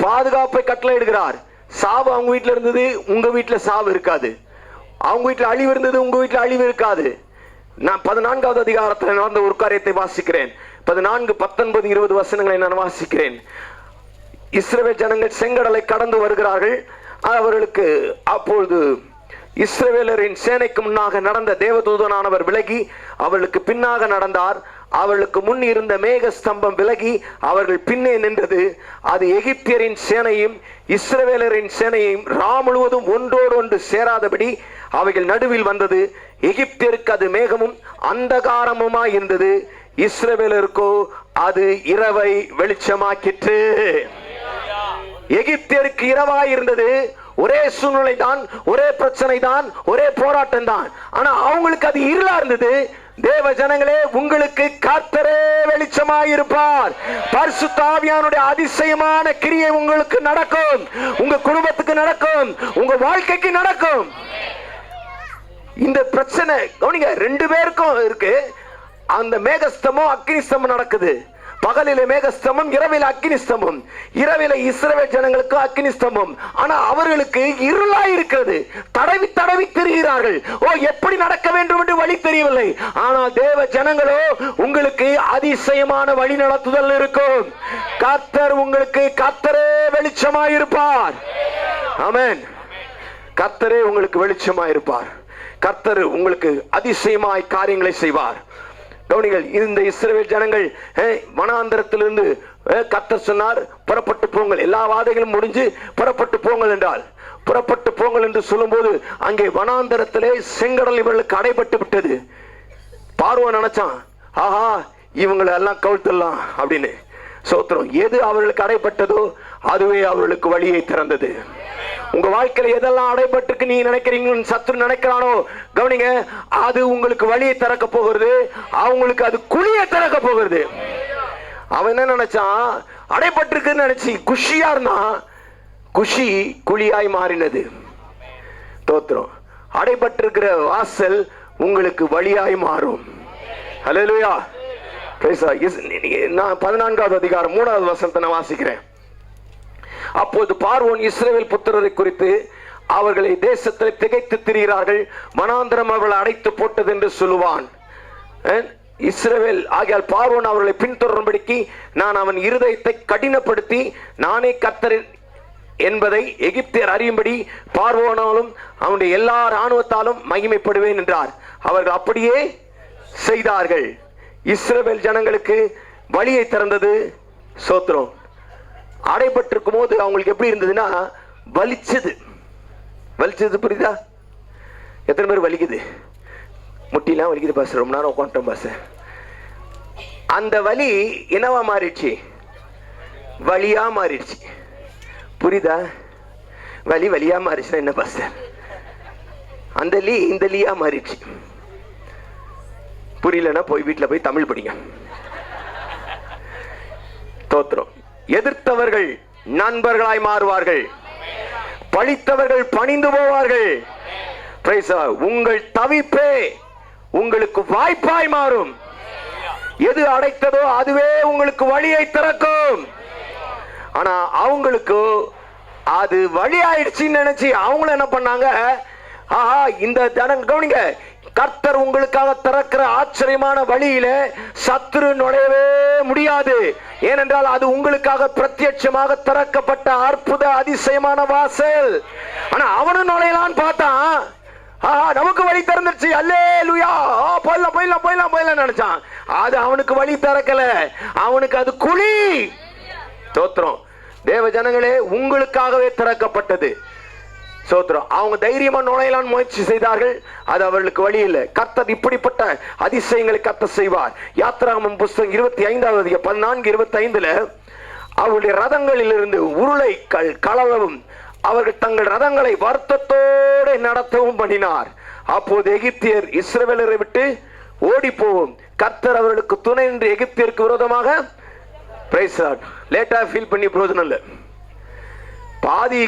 [SPEAKER 1] பாதுகாப்பை கட்டளையிடுகிறார். சாவு அவங்க வீட்டில் இருந்தது, உங்க வீட்டில் சாவு இருக்காது. அவங்க வீட்டில் அழிவு இருந்தது, உங்க வீட்டில் அழிவு இருக்காது. நான் 14வது அதிகாரத்தில் நடந்த ஒரு காரியத்தை வாசிக்கிறேன். 14, 19, 20 வசனங்களை நான் வாசிக்கிறேன். இஸ்ரவேல் ஜனங்கள் செங்கடலை கடந்து வருகிறார்கள். அவர்களுக்கு அப்பொழுது இஸ்ரவேலரின் சேனைக்கு முன்னாக நடந்த தேவதூதனானவர் விலகி அவர்களுக்கு பின்னாக நடந்தார். அவர்களுக்கு முன் இருந்த மேக ஸ்தம்பம் விலகி அவர்கள் பின்னே நின்றது. அது எகிப்தியரின் சேனையும் இஸ்ரவேலரின் சேனையும் முழுவதும் ஒன்றோடு ஒன்று சேராதபடி அவைகள் நடுவில் வந்தது. எகிப்தியருக்கு அது மேகமும் அந்தகாரமுமாய் இருந்தது, இஸ்ரவேலருக்கோ அது இரவை வெளிச்சமாக்கிற்று. எகிப்தியருக்கு இரவாய் இருந்தது. ஒரே சூழ்நிலை தான், ஒரே பிரச்சனை தான், ஒரே போராட்டம் தான். ஆனா அவங்களுக்கு அது இருளா இருந்தது. தேவ ஜனங்களே, உங்களுக்கு கர்த்தரே வெளிச்சமாயிருப்பார். பரிசுத்த ஆவியானுடைய அதிசயமான கிரியை உங்களுக்கு நடக்கும், உங்க குடும்பத்துக்கு நடக்கும், உங்க வாழ்க்கைக்கு நடக்கும். இந்த பிரச்சனை கவனிங்க, 2 பேருக்கும் இருக்கு. அந்த மேகஸ்தமும் அக்னிஸ்தமும் நடக்குது. பகலிலே மேகஸ்தமும், இரவில அக்னிஸ்தமும். இரவில இஸ்ரவேல் ஜனங்களுக்கு அக்னிஸ்தமும், ஆனா அவர்களுக்கு இருளாய் இருக்கிறது. தடவி தடவி திரிகிறார்கள். எப்படி நடக்க வேண்டும் என்று வழி தெரியவில்லை. ஆனால் தேவ ஜனங்களோ, உங்களுக்கு அதிசயமான வழி நடத்துதல் இருக்கும். கர்த்தர் உங்களுக்கு கர்த்தரே வெளிச்சமாயிருப்பார். ஆமென். கர்த்தரே உங்களுக்கு வெளிச்சமாயிருப்பார். கர்த்தர் உங்களுக்கு அதிசயமாய் காரியங்களை செய்வார். கவனிகள், இந்த இஸ்ரவேல் ஜனங்கள் வனாந்தரத்திலிருந்து கர்த்தர் சொன்னார், புறப்பட்டு போங்கள். எல்லா வாதைகளும் முடிஞ்சு புறப்பட்டு போங்கள் என்றால், புறப்பட்டு போங்கள் என்று சொல்லும்போது அங்கே வனாந்தரத்திலே செங்கடல் இவர்களுக்கு அடைபட்டு விட்டது. பார்வோன் நினைச்சான், ஆஹா இவங்களை எல்லாம் கவுழ்த்தலாம் அப்படின்னு. சோத்திரம். எது அவர்களுக்கு அடைபட்டதோ அதுவே அவர்களுக்கு வழியை திறந்தது. உங்க வாழ்க்கையில எதெல்லாம் அடைபட்டுக்கு நீ நினைக்கிறீங்க, சத்துரு நினைக்கிறானோ, கவனிங்க, அது உங்களுக்கு வழியை திறக்க போகிறது. அவங்களுக்கு அது குழியை திறக்க போகிறது. அவன் என்ன நினைச்சான், அடைபட்டிருக்குன்னு நினைச்சு குஷியா இருந்தான். குஷி குழியாய் மாறினது. தோத்திரம். அடைபட்டிருக்கிற வாசல் உங்களுக்கு வழியாய் மாறும். ஹல்லேலூயா. நான் 14வது அதிகாரம் 3வது வசனத்தை நான் வாசிக்கிறேன். அப்போது பார்வோன் இஸ்ரவேல் புத்திரரை குறித்து, அவர்களை தேசத்தில் திகைத்து திரிகிறார்கள், வனாந்தரம் அவர்களை அடைத்து போட்டது என்று சொல்லுவான். இஸ்ரவேல் ஆகியால் பார்வோன் அவர்களை பின்தொடரும்படிக்கு நான் அவன் இருதயத்தை கடினப்படுத்தி நானே கர்த்தர் என்பதை எகிப்தியர் அறியும்படி பார்வோனாலும் அவனுடைய எல்லா இராணுவத்தாலும் மகிமைப்படுவேன் என்றார். அவர்கள் அப்படியே செய்தார்கள். இஸ்ரவேல் ஜனங்களுக்கு வழியை திறந்தது. சோத்திரம். அடைபட்டிருக்கும் போது அவங்களுக்கு எப்படி இருந்ததுன்னா, வலிச்சது. வலிச்சது புரியுதா? எத்தனை பேர் வலிக்குது? முட்டிலாம் வலிக்குது பாஸ், ரொம்ப நேரம் உட்காந்துட்டோம் பாஸ். அந்த வலி என்னவா மாறிடுச்சு? வலியா மாறிடுச்சு. புரியுதா? வலி வலியா மாறிடுச்சுன்னா என்ன பாஸ்? அந்த லீ இந்த லீயா மாறிடுச்சு. புரியலன்னா போய் வீட்டில் போய் தமிழ் படிங்க. தோத்திரம். எதிர்த்தவர்கள் நண்பர்களாய் மாறுவார்கள், பழித்தவர்கள் பணிந்து போவார்கள். உங்கள் தவிப்பே உங்களுக்கு வாய்ப்பாய் மாறும். எது அடைத்ததோ அதுவே உங்களுக்கு வழியை திறக்கும். ஆனா அவங்களுக்கு அது வழி ஆயிடுச்சுன்னு நினைச்சு அவங்களும் என்ன பண்ணாங்க, ஆஹா இந்த ஜனம் கவனிங்க, கர்த்தர் உங்களுக்காக திறக்கிற ஆச்சரியமான வழியில சத்துரு நுழையவே முடியாது. ஏனென்றால் அது உங்களுக்காக பிரத்யட்சமாக திறக்கப்பட்ட அற்புத அதிசயமான வாசல். ஆனா அவனும் நுழையலான்னு பார்த்தான், நமக்கு வழி திறந்துருச்சு, அல்லேலூயா, போயிடலாம் போயிடலாம் போயிடலாம் போயிடலாம் நினைச்சான். அது அவனுக்கு வழி திறக்கல, அவனுக்கு அது குழி. சோத்திரம். தேவ ஜனங்களே, உங்களுக்காகவே திறக்கப்பட்டது. சோத்திரம். அவங்க தைரியமா நுழையலான்னு முயற்சி செய்தார்கள், அது அவர்களுக்கு வழி இல்லை. கர்த்தர் இப்படிப்பட்ட அதிசயங்களை கர்த்தர் செய்வார். யாத்திராகமம் புஸ்தகம் 25வது 14:25 அவருடைய ரதங்களில் இருந்து உருளைகள் கலவவும் அவர்கள் தங்கள் ரதங்களை வருத்தத்தோடு நடத்தவும் பண்ணினார். அப்போது எகிப்தியர் இஸ்ரவேலரை விட்டு ஓடி போவும். கர்த்தர் அவர்களுக்கு துணை என்று எகிப்தியருக்கு விரோதமாக லேட்டா ஃபீல் பண்ணி பிரயோஜனம் இல்லை. பாதி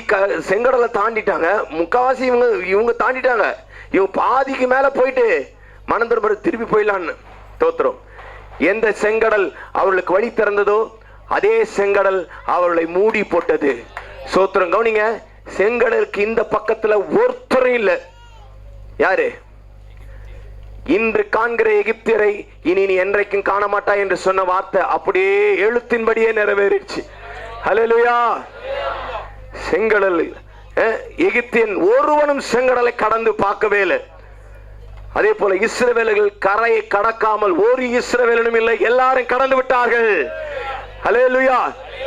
[SPEAKER 1] செங்கடலை தாண்டிட்டாங்க, முக்காவாசி இவங்க தாண்டிட்டாங்க. இவங்க பாதிக்கு மேல போயிட்டு மனந்திரும்ப திருப்பி போயிடலான்னு. தோத்திரம். எந்த செங்கடல் அவர்களுக்கு வழி திறந்ததோ அதே செங்கடல் அவர்களை மூடி போட்டது. சோத்திரம். கவனிங்க, செங்கடலுக்கு இந்த பக்கத்துல ஒருத்தரும் இல்லை. யாரு? இன்று காண்கிற எகிப்தியரை இனி நீ என்றைக்கும் காண மாட்டாய் என்று சொன்ன வார்த்தை அப்படியே எழுத்தின்படியே நிறைவேறிடுச்சு. ஹல்லேலூயா. செங்கடல் எகிப்தியன் ஒருவனும் செங்கடலை கடந்து பார்க்கவே இல்லை. அதே போல இஸ்ரவேலர்கள் கரையை கடக்காமல் ஒரு இஸ்ரவேலனும் இல்லை, எல்லாரும் கடந்து விட்டார்கள். ஹல்லேலூயா.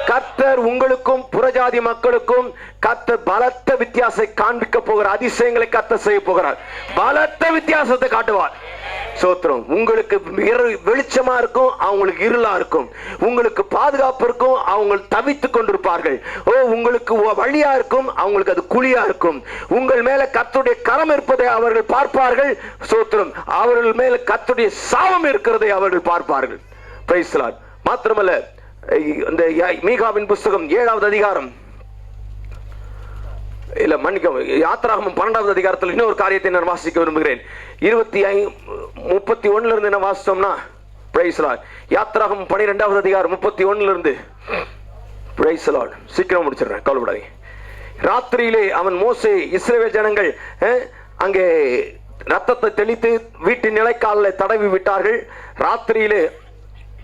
[SPEAKER 1] கர்த்தர் உங்களுக்கும் புறஜாதி மக்களுக்கும் கர்த்தர் பலத்த வித்தியாசத்தை காண்பிக்க போகிறார். அதிசயங்களை கர்த்தர் செய்ய போகிறார். பலத்த வித்தியாசத்தை காட்டுவார். சோத்திரம். உங்களுக்கு வெளிச்சமா இருக்கும், அவங்களுக்கு இருளா இருக்கும். உங்களுக்கு பாதுகாப்பு இருக்கும், அவங்க தவித்துக் கொண்டிருப்பார்கள். உங்களுக்கு வழியா இருக்கும், அவங்களுக்கு அது குழியா இருக்கும். உங்கள் மேல கர்த்தருடைய கரம் இருப்பதை அவர்கள் பார்ப்பார்கள். சோத்திரம். அவர்கள் மேல கர்த்தருடைய சாபம் இருக்கிறதை அவர்கள் பார்ப்பார்கள். Price the lord. மாத்திரமல்ல, இந்த மீகாவின் புஸ்தகம் 7வது அதிகாரம் இல்ல மன்னிக்கவும், யாத்திராகமம் 12வது அதிகாரத்தில் இன்னொரு காரியத்தை நான் வாசிக்க விரும்புகிறேன். 31 இருந்து என்ன வாசித்தோம்னா, பிரைஸ் தி லார்ட், யாத்திராகமம் 12வது அதிகாரம் 31 இருந்து, பிரைஸ் தி லார்ட், சீக்கிரம் முடிச்சிடுறேன், கவலைப்படாதீங்க. ராத்திரியிலே அவன் மோசே இஸ்ரவேல் ஜனங்கள் அங்கே ரத்தத்தை தெளித்து வீட்டின் நிலைக்காலில் தடவி விட்டார்கள். ராத்திரியிலே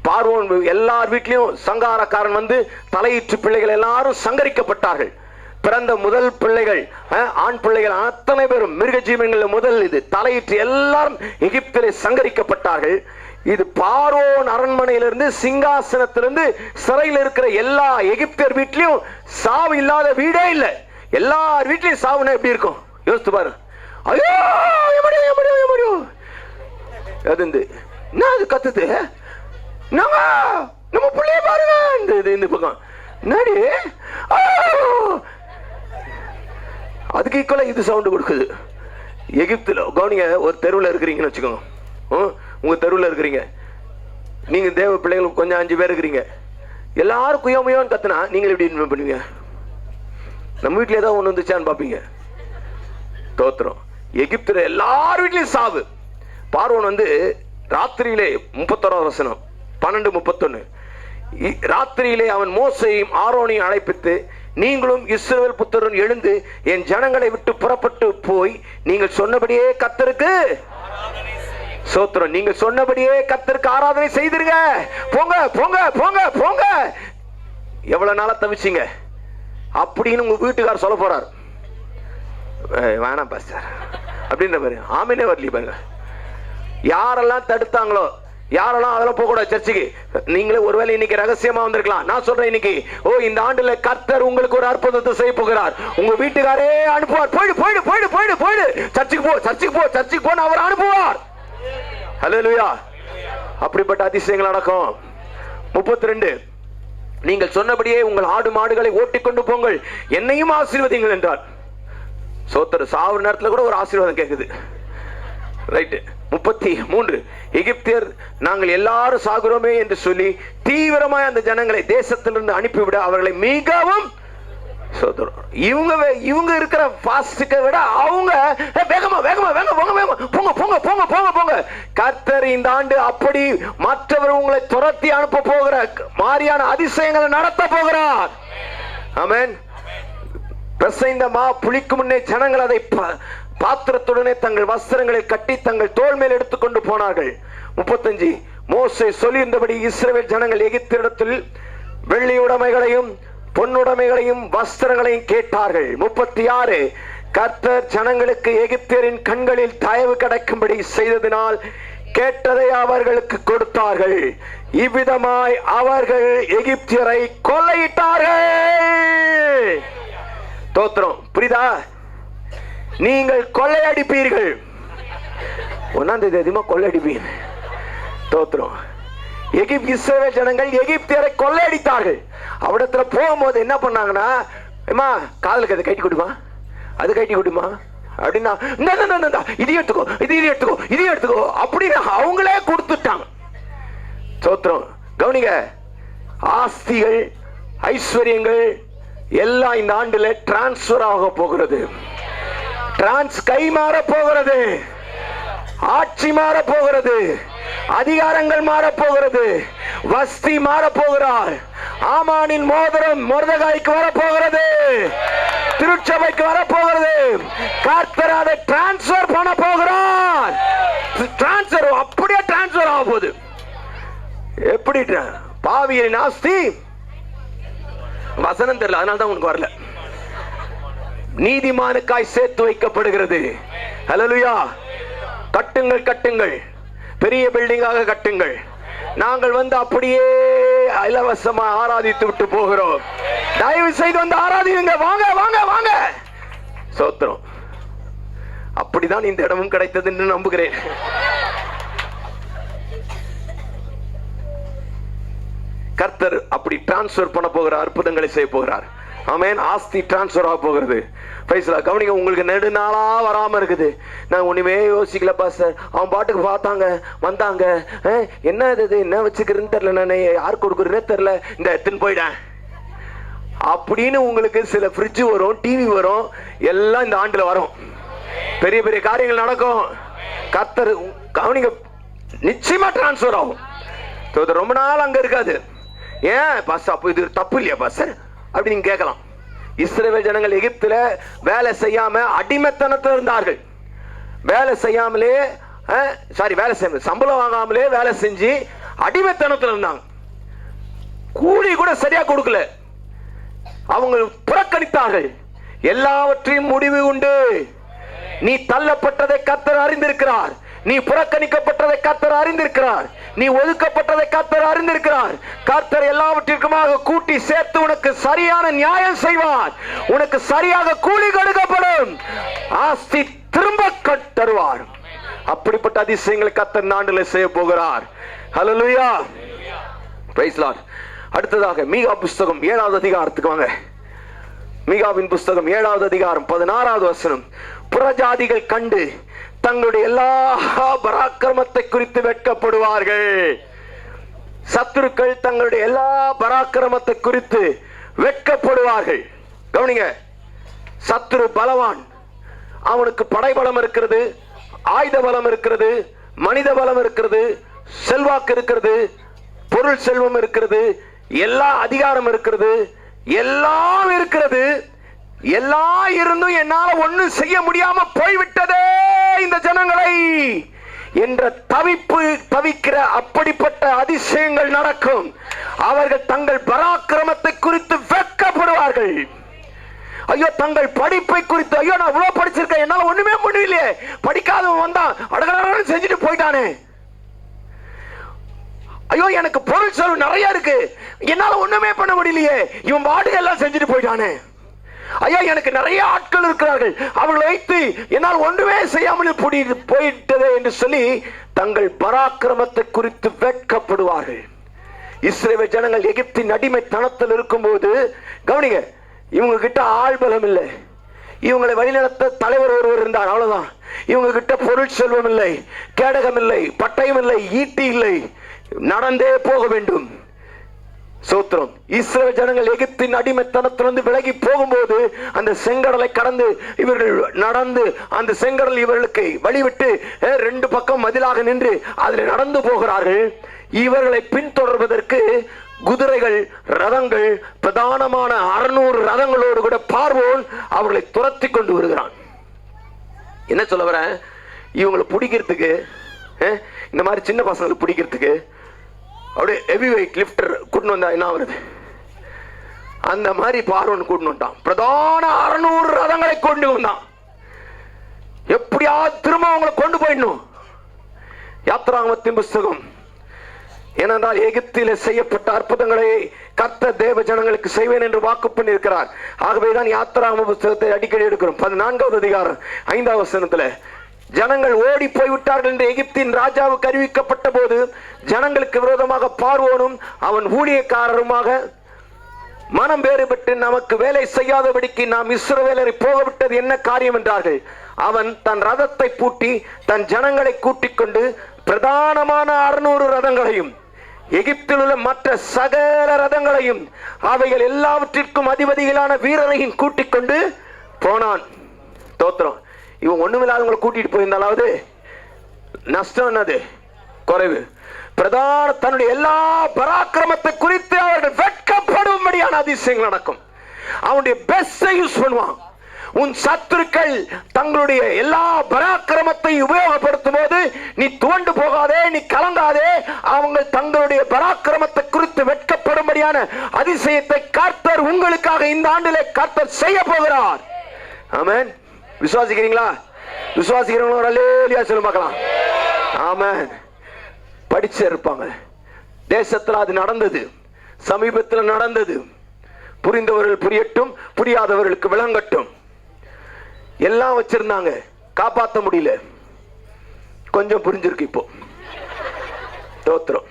[SPEAKER 1] பார்வோன் எல்லார் வீட்லயும் சங்காரக்காரன் வந்து தலையிற்று பிள்ளைகள் எல்லாரும் சங்கரிக்கப்பட்டார்கள். பிறந்த முதல் பிள்ளைகள், ஆண் பிள்ளைகள் அத்தனை பேரும் மிருக ஜீவன்கள் முதல் இது தலையிட்டு எல்லாரும் எகிப்திலே சங்கரிக்கப்பட்டார்கள். இது பார்வோன் அரண்மனையிலிருந்து சிங்காசனத்திலிருந்து சிறையில் இருக்கிற எல்லா எகிப்தியர் வீட்லயும் சாவு இல்லாத வீடே இல்லை. எல்லார் வீட்லயும் சாவுனா எப்படி இருக்கும் யோசித்து பாரு. ஐயோ அது கத்துது, நம்ம பிள்ளைய பாருங்க, இந்த பக்கம் நடி அதுக்கு ஈக்குவலா இது சவுண்ட் கொடுக்குது. எகிப்துல கவனிங்க, ஒரு தெருவில் இருக்கிறீங்கன்னு வச்சுக்கோங்க. உங்க தெருவில் இருக்கிறீங்க, நீங்க தேவ பிள்ளைகள் கொஞ்சம் 5 பேர் இருக்கிறீங்க. எல்லாரும் குயமுயோன்னு கத்துனா நீங்கள் எப்படி பண்ணுவீங்க? நம்ம வீட்டுல ஏதாவது ஒண்ணு வந்துச்சான்னு பாப்பீங்க. தோத்திரம். எகிப்துல எல்லார் வீட்லயும் சாவு. பார்வோன் வந்து ராத்திரியிலே 31வது வசனம் 12:31, ராத்திரியிலே அவன் மோசேயும் ஆரோனையும் அழைப்பித்து, நீங்களும் இஸ்ரவேல் புத்திரரும் எழுந்து என் ஜனங்களை விட்டு புறப்பட்டு போய் நீங்கள் சொன்னபடியே கர்த்தருக்கு சோத்திரம், நீங்க சொன்னபடியே கர்த்தருக்கு ஆராதனை செய்திருங்க. போங்க போங்க போங்க போங்க. எவ்வளவு நாளா தவிச்சிங்க அப்படின்னு உங்க வீட்டுக்காரர் சொல்ல போறார். வேணாம் பாஸ்டர் அப்படின்ற மாதிரி ஆமீனே வரலி பாருங்க. யாரெல்லாம் தடுத்தாங்களோ, யாரெல்லாம் அதெல்லாம் போக கூடாது சர்ச்சுக்கு, நீங்களே ஒருவேளை இன்னைக்கு ரகசியமா வந்திருக்கலாம். நான் சொல்றேன் இன்னைக்கு, இந்த ஆண்டுல கர்த்தர் உங்களுக்கு ஒரு அற்புதத்தை செய்ய போகிறார். உங்க வீட்டுக்காரே அனுப்புவார். போயிடு போயிடு போயிடு போயிடு போயிடு, சர்ச்சுக்கு போ சர்ச்சுக்கு போ சர்ச்சுக்கு போன்னு அவர் அனுப்புவார். ஹல்லேலூயா. அப்படிப்பட்ட அதிசயங்கள் நடக்கும். 32, நீங்கள் சொன்னபடியே உங்கள் ஆடு மாடுகளை ஓட்டிக்கொண்டு போங்கள், என்னையும் ஆசீர்வதிங்கள் என்றார். சோத்திர சாவு நேரத்தில் கூட ஒரு ஆசீர்வாதம் கேட்குது. ரைட். 33, எகிப்தியர் நாங்கள் எல்லாரும் சாகுறோமே என்று சொல்லி தீவிரமாய் அந்த ஜனங்களை தேசத்திலிருந்து அனுப்பிவிட அவர்களை மிகவும் இவங்க இருக்கிற பாஸ்டுக்கு விட அவங்க வேகமா வேகமா வேகமா போங்க வேகமா போங்க போங்க போங்க போங்க போங்க. கர்த்தர் இந்த ஆண்டு அப்படி மற்றவர் உங்களை துரத்தி அனுப்ப போகிற மாதிரியான அதிசயங்களை நடத்த போகிறார். ஆமென். பிசைந்த மா புளிக்கு முன்னே ஜனங்கள் அதை பாத்திரத்துடனே தங்கள் வஸ்திரங்களை கட்டி தங்கள் தோள் மேல் எடுத்துக்கொண்டு போனார்கள். 35, மோசே சொல்லியிருந்தபடி இஸ்ரவேல் ஜனங்கள் எகிப்திடத்தில் வெள்ளி உடைமைகளையும் பொன்னுடைமைகளையும் வஸ்திரங்களையும் கேட்டார்கள். 36, கர்த்தர் ஜனங்களுக்கு எகிப்தியரின் கண்களில் தயவு கிடைக்கும்படி செய்ததினால் கேட்டதை அவர்களுக்கு கொடுத்தார்கள். இவ்விதமாய் அவர்கள் எகிப்தியரை கொள்ளையிட்டார்கள். தோத்திரம். புரியுதா? நீங்கள் கொள்ளையடிப்பீர்கள். 1ஆம் தேதி அதிகமா கொள்ளையடிப்பீங்க. தோத்திரம். இஸ்ரவேல் ஜனங்கள் எகிப்தியரை கொள்ளையடித்தார்கள். அவடத்துல போகும்போது என்ன பண்ணாங்கன்னா, காதலுக்கு அதை கட்டி கொடுமா, அது கட்டி கொடுமா அப்படின்னா, இது எடுத்துக்கோ இது எடுத்துக்கோ இது எடுத்துக்கோ அப்படின்னு அவங்களே கொடுத்துட்டாங்க. சோத்திரம். கவனிங்க, ஆஸ்திகள் ஐஸ்வர்யங்கள் எல்லாம் இந்த ஆண்டுல டிரான்ஸ்பர் ஆக போகிறது. கை மாற போகிறது, ஆட்சி மாற போகிறது, அதிகாரங்கள் மாற போகிறது, வஸ்தி மாற போகிறார். ஆமானின் மோதிரம் மொர்தெகாய்க்கு வர போகிறது, திருச்சபைக்கு வர போகிறது. கர்த்தர் அதை டிரான்ஸ்பர் பண்ண போகிறார். டிரான்ஸ்பர் அப்படியே டிரான்ஸ்பர் ஆக போகுது. எப்படி பாவியின் ஆஸ்தி வசனம் தெரியல, அதனால தான் உனக்கு வரல. நீதிமானுக்காய் சேர்த்து வைக்கப்படுகிறது. ஹல்லேலூயா. கட்டுங்கள் கட்டுங்கள், பெரிய பில்டிங்காக கட்டுங்கள். நாங்கள் வந்து அப்படியே இலவசமா ஆராதித்து விட்டு போகிறோம். தயவு செய்து வந்து ஆராதிங்க. வாங்க வாங்க வாங்க. சோத்திரம். அப்படிதான் இந்த இடமும் கிடைத்தது என்று நம்புகிறேன். கர்த்தர் அப்படி டிரான்ஸ்பர் பண்ண போகிறார், அற்புதங்களை செய்ய போகிறார். ஆமென். ஆஸ்தி டிரான்ஸ்பர் ஆக போகிறது. கவனிங்க, உங்களுக்கு நெடுநாளா வராம இருக்குது. நான் ஒண்ணுமே யோசிக்கல பாஸ்டர், அவன் பாட்டுக்கு பார்த்தாங்க வந்தாங்க, என்ன இது என்ன வச்சுக்கிறேன்னு தெரியல, நான் யார் கொடுக்குறேன்னே தெரியல, இந்த எடுத்துன்னு போயிட்டேன் அப்படின்னு உங்களுக்கு சில ஃப்ரிட்ஜ் வரும், டிவி வரும், எல்லாம் இந்த ஆண்டுல வரும். பெரிய பெரிய காரியங்கள் நடக்கும். கர்த்தர் கவனிங்க, நிச்சயமா டிரான்ஸ்பர் ஆகும். ரொம்ப நாள் அங்க இருக்காது. ஏன் பாஸ்டர், அப்போ இது தப்பு இல்லையா பாஸ்டர் அப்படி நீங்க கேட்கலாம். இஸ்ரவேல் ஜனங்கள் எகிப்துல வேலை செய்யாம அடிமைத்தனத்தில் இருந்தார்கள். வேலை செய்யாமலே வேலை செய்ய சம்பளம் வாங்காமலே வேலை செஞ்சு அடிமைத்தனத்தில் இருந்தாங்க. கூலி கூட சரியா கொடுக்கல. அவங்க புறக்கணித்தார்கள். எல்லாவற்றையும் முடிவு உண்டு. நீ தள்ளப்பட்டதை கர்த்தர் அறிந்திருக்கிறார். நீ புறக்கணிக்கப்பட்டதை கர்த்தர் அறிந்திருக்கிறார். நீ ஒதுக்கப்பட்டதை கர்த்தர் அறிந்திருக்கிறார். கர்த்தர் எல்லாவற்றிற்குமாக கூட்டி சேர்த்து உனக்கு சரியான நியாயம் செய்வார். உனக்கு சரியாக கூலி கொடுக்கப்படும். ஆஸ்தி திரும்ப தருவார். அப்படிப்பட்ட அதிசயங்களை கர்த்தர் இந்த ஆண்டுல செய்ய போகிறார். ஹல்லேலூயா, பிரைஸ் லார்ட். அடுத்ததாக மீகா புஸ்தகம் 7வது அதிகாரத்துக்கு வாங்க. மீகாவின் புஸ்தகம் 7வது அதிகாரம் 16வது வசனம். புறஜாதிகள் கண்டு தங்களுடைய எல்லா பராக்கிரமத்தை குறித்து வெட்கப்படுவார்கள். சத்துருக்கள் தங்களுடைய எல்லா பராக்கிரமத்தை குறித்து வெட்கப்படுவார்கள். கவனிங்க, சத்துரு பலவான், அவனுக்கு படைபலம் இருக்கிறது, ஆயுத பலம் இருக்கிறது, மனித பலம் இருக்கிறது, செல்வாக்கு இருக்கிறது, பொருள் செல்வம் இருக்கிறது, எல்லா அதிகாரம் இருக்கிறது, எல்லாம் இருக்கிறது. எல்லாம் இருந்தும் என்னால ஒன்னும் செய்ய முடியாம போய்விட்டதே இந்த ஜனங்களை என்ற தவிக்கிற அப்படிப்பட்ட அதிசயங்கள் நடக்கும். அவர்கள் தங்கள் பராக்கிரமத்தை குறித்து வெட்கப்படுவார்கள். ஐயோ, தங்கள் படிப்பை குறித்து, ஐயோ நான் இவ்வளவு படிச்சிருக்கேன், என்னால ஒண்ணுமே முடியலையே, படிக்காதவன் வந்தா அடகடன்னு செஞ்சுட்டு போயிட்டானே, ஐயோ எனக்கு பொருள் செலவு நிறைய இருக்கு, என்னால ஒண்ணுமே பண்ண முடியலையே, இவன் பாடு எல்லாம் செஞ்சுட்டு போயிட்டானே, ஐயா எனக்கு நிறைய ஆட்கள் இருக்கிறார்கள், அவர்களை வைத்து என்னால் ஒன்றுமே செய்யாமல் போயிட்டதே என்று சொல்லி தங்கள் பராக்கிரமத்தை குறித்து வெட்கப்படுவார்கள். இஸ்ரவேல் ஜனங்கள் எகிப்தின் அடிமைத்தனத்தில் இருக்கும் போது கவனிங்க, இவங்க கிட்ட ஆள்பலம் இல்லை, இவங்களை வழிநடத்த தலைவர் ஒருவர் இருந்தார், அவ்வளவுதான். இவங்க கிட்ட பொருள் செல்வம் இல்லை, கேடகம் இல்லை, பட்டயம் இல்லை, ஈட்டி இல்லை, நடந்தே போக வேண்டும். சோத்திரம். இஸ்ரவேல் ஜனங்கள் எகிப்தின் அடிமைத்தனத்திலிருந்து விலகி போகும்போது அந்த செங்கடலை கடந்து இவர்கள் நடந்து அந்த செங்கடல் இவர்களுக்கு வழிவிட்டு 2 பக்கம் மதிலாக நின்று அதில் நடந்து போகிறார்கள். இவர்களை பின்தொடர்வதற்கு குதிரைகள், ரதங்கள், பிரதானமான 600 ரதங்களோடு கூட பார்வோன் அவர்களை துரத்தி கொண்டு வருகிறான். என்ன சொல்ல வர, இவங்களை பிடிக்கிறதுக்கு, இந்த மாதிரி சின்ன பசங்களை பிடிக்கிறதுக்கு அப்படியே ஹெவி வெயிட் லிப்டர் கூட்டின்னு வந்தா என்ன வருது, அந்த மாதிரி பார்வன் கூட்டின்னு வந்தான். பிரதான 600 ரதங்களை கொண்டு வந்தான். எப்படியாவது திரும்ப அவங்களை கொண்டு போயிடணும். யாத்திராகமத்தின் புஸ்தகம், ஏனென்றால் எகிப்திலே செய்யப்பட்ட அற்புதங்களை கர்த்தர் தேவ ஜனங்களுக்கு செய்வேன் என்று வாக்கு பண்ணியிருக்கிறார். ஆகவேதான் யாத்திராகம புஸ்தகத்தை அடிக்கடி எடுக்கிறோம். 14வது அதிகாரம் 5வது வசனத்துல, ஜனங்கள் ஓடி போய்விட்டார்கள் என்று எகிப்தின் ராஜாவுக்கு அறிவிக்கப்பட்ட போது ஜனங்களுக்கு விரோதமாக பார்வோனும் அவன் ஊழியக்காரருமாக மனம் வேறுபட்டு நமக்கு வேலை செய்யாதபடிக்கு நாம் இஸ்ரவேலரை போகவிட்டது என்ன காரியம் என்றார்கள். அவன் தன் ரதத்தை பூட்டி தன் ஜனங்களை கூட்டிக் கொண்டு பிரதானமான 600 ரதங்களையும் எகிப்தில் உள்ள மற்ற சகல ரதங்களையும் அவைகள் எல்லாவற்றிற்கும் அதிபதிகளான வீரரையும் கூட்டிக் கொண்டு போனான். தோத்திரம். இவன் ஒண்ணுமில்லாதவங்களை கூட்டிட்டு போயிருந்தாலாவது நஷ்டம் என்னது, குறைவு. பிரதான தன்னுடைய எல்லா பராக்கிரமத்தை குறித்து அவர்கள் வெட்கப்படும்படியான அதிசயங்கள் நடக்கும். அவனுடைய பெஸ்டை யூஸ் பண்ணுவான். உன் சத்துருக்கள் தங்களுடைய எல்லா பராக்கிரமத்தை உபயோகப்படுத்தும் போது நீ துவண்டு போகாதே, நீ கலங்காதே. அவங்க தங்களுடைய பராக்கிரமத்தை குறித்து வெட்கப்படும்படியான அதிசயத்தை கர்த்தர் உங்களுக்காக இந்த ஆண்டிலே கர்த்தர் செய்ய போகிறார். ஆமென். விசுவாசிக்கிறீங்களா? விசுவாசிக்கிறவங்க அல்லேலூயா சொல்ல பார்க்கலாம். ஆமென். படிச்சு இருப்பாங்க. தேசத்துல அது நடந்தது, சமீபத்தில் நடந்தது. புரிந்தவர்கள் புரியட்டும், புரியாதவர்களுக்கு விளங்கட்டும். எல்லாம் வச்சிருந்தாங்க, காப்பாற்ற முடியல. கொஞ்சம் புரிஞ்சிருக்கு இப்போ. தோத்திரம்.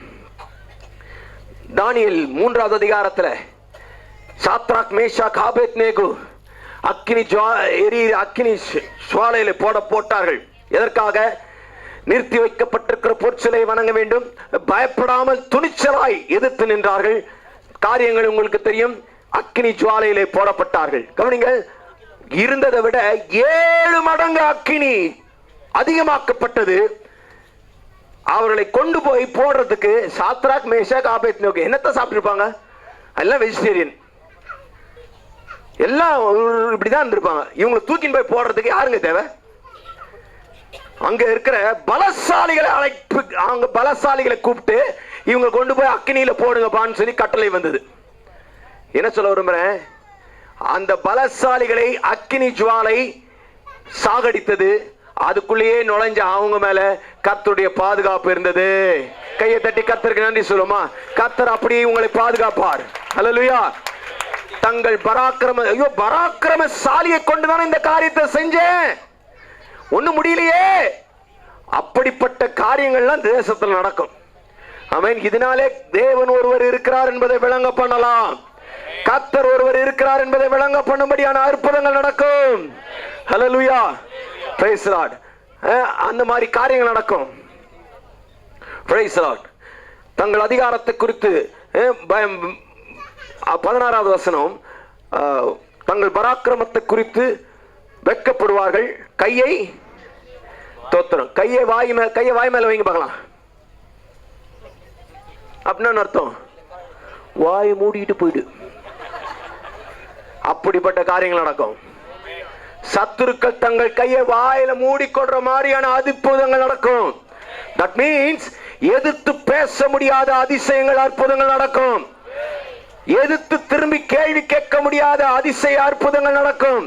[SPEAKER 1] தானியேல் 3வது அதிகாரத்துல சாத்ராக் மேஷாக் ஆபேத்நேகோ அக்கினி சுவாலையில போட்டார்கள். எதற்காக? நிறுத்தி வைக்கப்பட்டிருக்கிற பொற்சிலை வணங்க வேண்டும். பயப்படாமல் துணிச்சலாய் எதிர்த்து நின்றார்கள். காரியங்கள் உங்களுக்கு தெரியும். அக்கினி ஜுவாலையிலே போடப்பட்டார்கள். கவனிங்கள், இருந்ததை விட 7 மடங்கு அக்கினி அதிகமாக்கப்பட்டது. அவர்களை கொண்டு போய் போடுறதுக்கு சாத்ராக் மேஷாக் ஆபேத்நேகோ என்னத்தை சாப்பிட்டிருப்பாங்க? எல்லாம் வெஜிடேரியன், எல்லாம் இப்படிதான் இருந்திருப்பாங்க. இவங்களை தூக்கின்னு போய் போடுறதுக்கு யாருங்க தேவை? அங்க இருக்கிற பலசாலிகளை கூப்பிட்டு இவங்க கொண்டு போய் அக்கினியில போடுங்கப்பான்னு சொல்லி கட்டளை வந்தது. என்ன சொல்ல விரும்புறேன்? அந்த பலசாலிகளை அக்கினி ஜுவாலை சாகடித்தது. அதுக்குள்ளேயே நுழைஞ்ச அவங்க மேல கர்த்தருடைய பாதுகாப்பு இருந்தது. கையை தட்டி கர்த்தருக்கு நன்றி சொல்லுமா. கர்த்தர் அப்படியே உங்களை பாதுகாப்பார். ஹல்லேலூயா. தங்கள் பராக்கிரமசாலியை கொண்டுதான் இந்த காரியத்தை செஞ்சேன், ஒண்ணு முடியலையே. அப்படிப்பட்ட காரியங்கள்லாம் தேசத்தில் நடக்கும். ஆமென். இதனாலே தேவன் ஒருவர் இருக்கிறார் என்பதை விளங்க பண்ணலாம். கர்த்தர் ஒருவர் இருக்கிறார் என்பதை விளங்க பண்ணும்படியான அற்புதங்கள் நடக்கும். ஹல்லேலூயா. Praise the lord. அந்த மாதிரி காரியங்கள் நடக்கும். Praise the lord. தங்கள் அதிகாரத்தை குறித்து 16வது வசனம், தங்கள் பராக்கிரமத்தை குறித்து வெட்கப்படுவார்கள். கையை தோத்திரம், கையை வாய் மேல வைங்க பார்க்கலாம். அப்படின்னு அர்த்தம், வாயை மூடிட்டு போயிடு. அப்படிப்பட்ட காரியங்கள் நடக்கும். சத்துருக்கள் தங்கள் கையை வாயில மூடிக்கொள்ற மாதிரியான அற்புதங்கள் நடக்கும். தட் மீன்ஸ் எதிர்த்து பேச முடியாத அதிசயங்கள் அற்புதங்கள் நடக்கும். எதிர்த்து திரும்பி கேள்வி கேட்க முடியாத அதிசய அற்புதங்கள் நடக்கும்.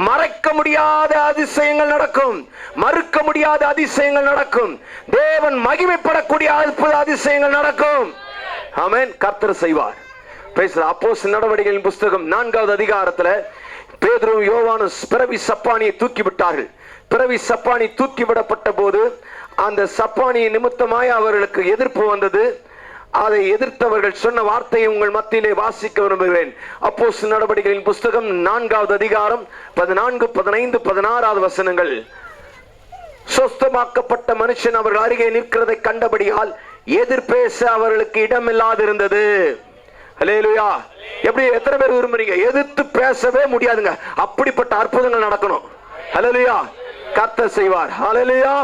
[SPEAKER 1] மறைக்க முடியாத அதிசயங்கள் நடக்கும். மறுக்க முடியாத அதிசயங்கள் நடக்கும். தேவன் மகிமைப்படக்கூடிய அற்புத அதிசயங்கள் நடக்கும். ஆமென். கர்த்தர் செய்வார். அப்போஸ்தலர் நடவடிக்கைகளின் புஸ்தகம் 4வது அதிகாரத்துல பேதுருவும் யோவானும் பிறவி சப்பானியை தூக்கி விட்டார்கள். பிறவி சப்பானி தூக்கி விடப்பட்ட போது அந்த சப்பானியின் நிமித்தமாய் அவர்களுக்கு எதிர்ப்பு வந்தது. அதை எதிர்த்தவர்கள் சொன்ன வார்த்தையை உங்கள் மத்தியிலே வாசிக்க விரும்புகிறேன். அப்போஸ்தலர் நடவடிக்கைகளின் புஸ்தகம் 4வது அதிகாரம் 14, 15, 16 வசனங்கள். சொஸ்தமாக்கப்பட்ட மனுஷன் அவர்கள் அருகே நிற்கிறதை கண்டபடியால் எதிர்பேச அவர்களுக்கு இடமில்லாதிருந்தது. ஹல்லேலூயா. எப்படி எத்தனை பேர் விரும்புறீங்க? எதிர்த்து பேசவே முடியாதுங்க. அப்படிப்பட்ட அற்புதங்கள் நடக்கணும். ஹல்லேலூயா. கர்த்தர் செய்வார். ஹல்லேலூயா.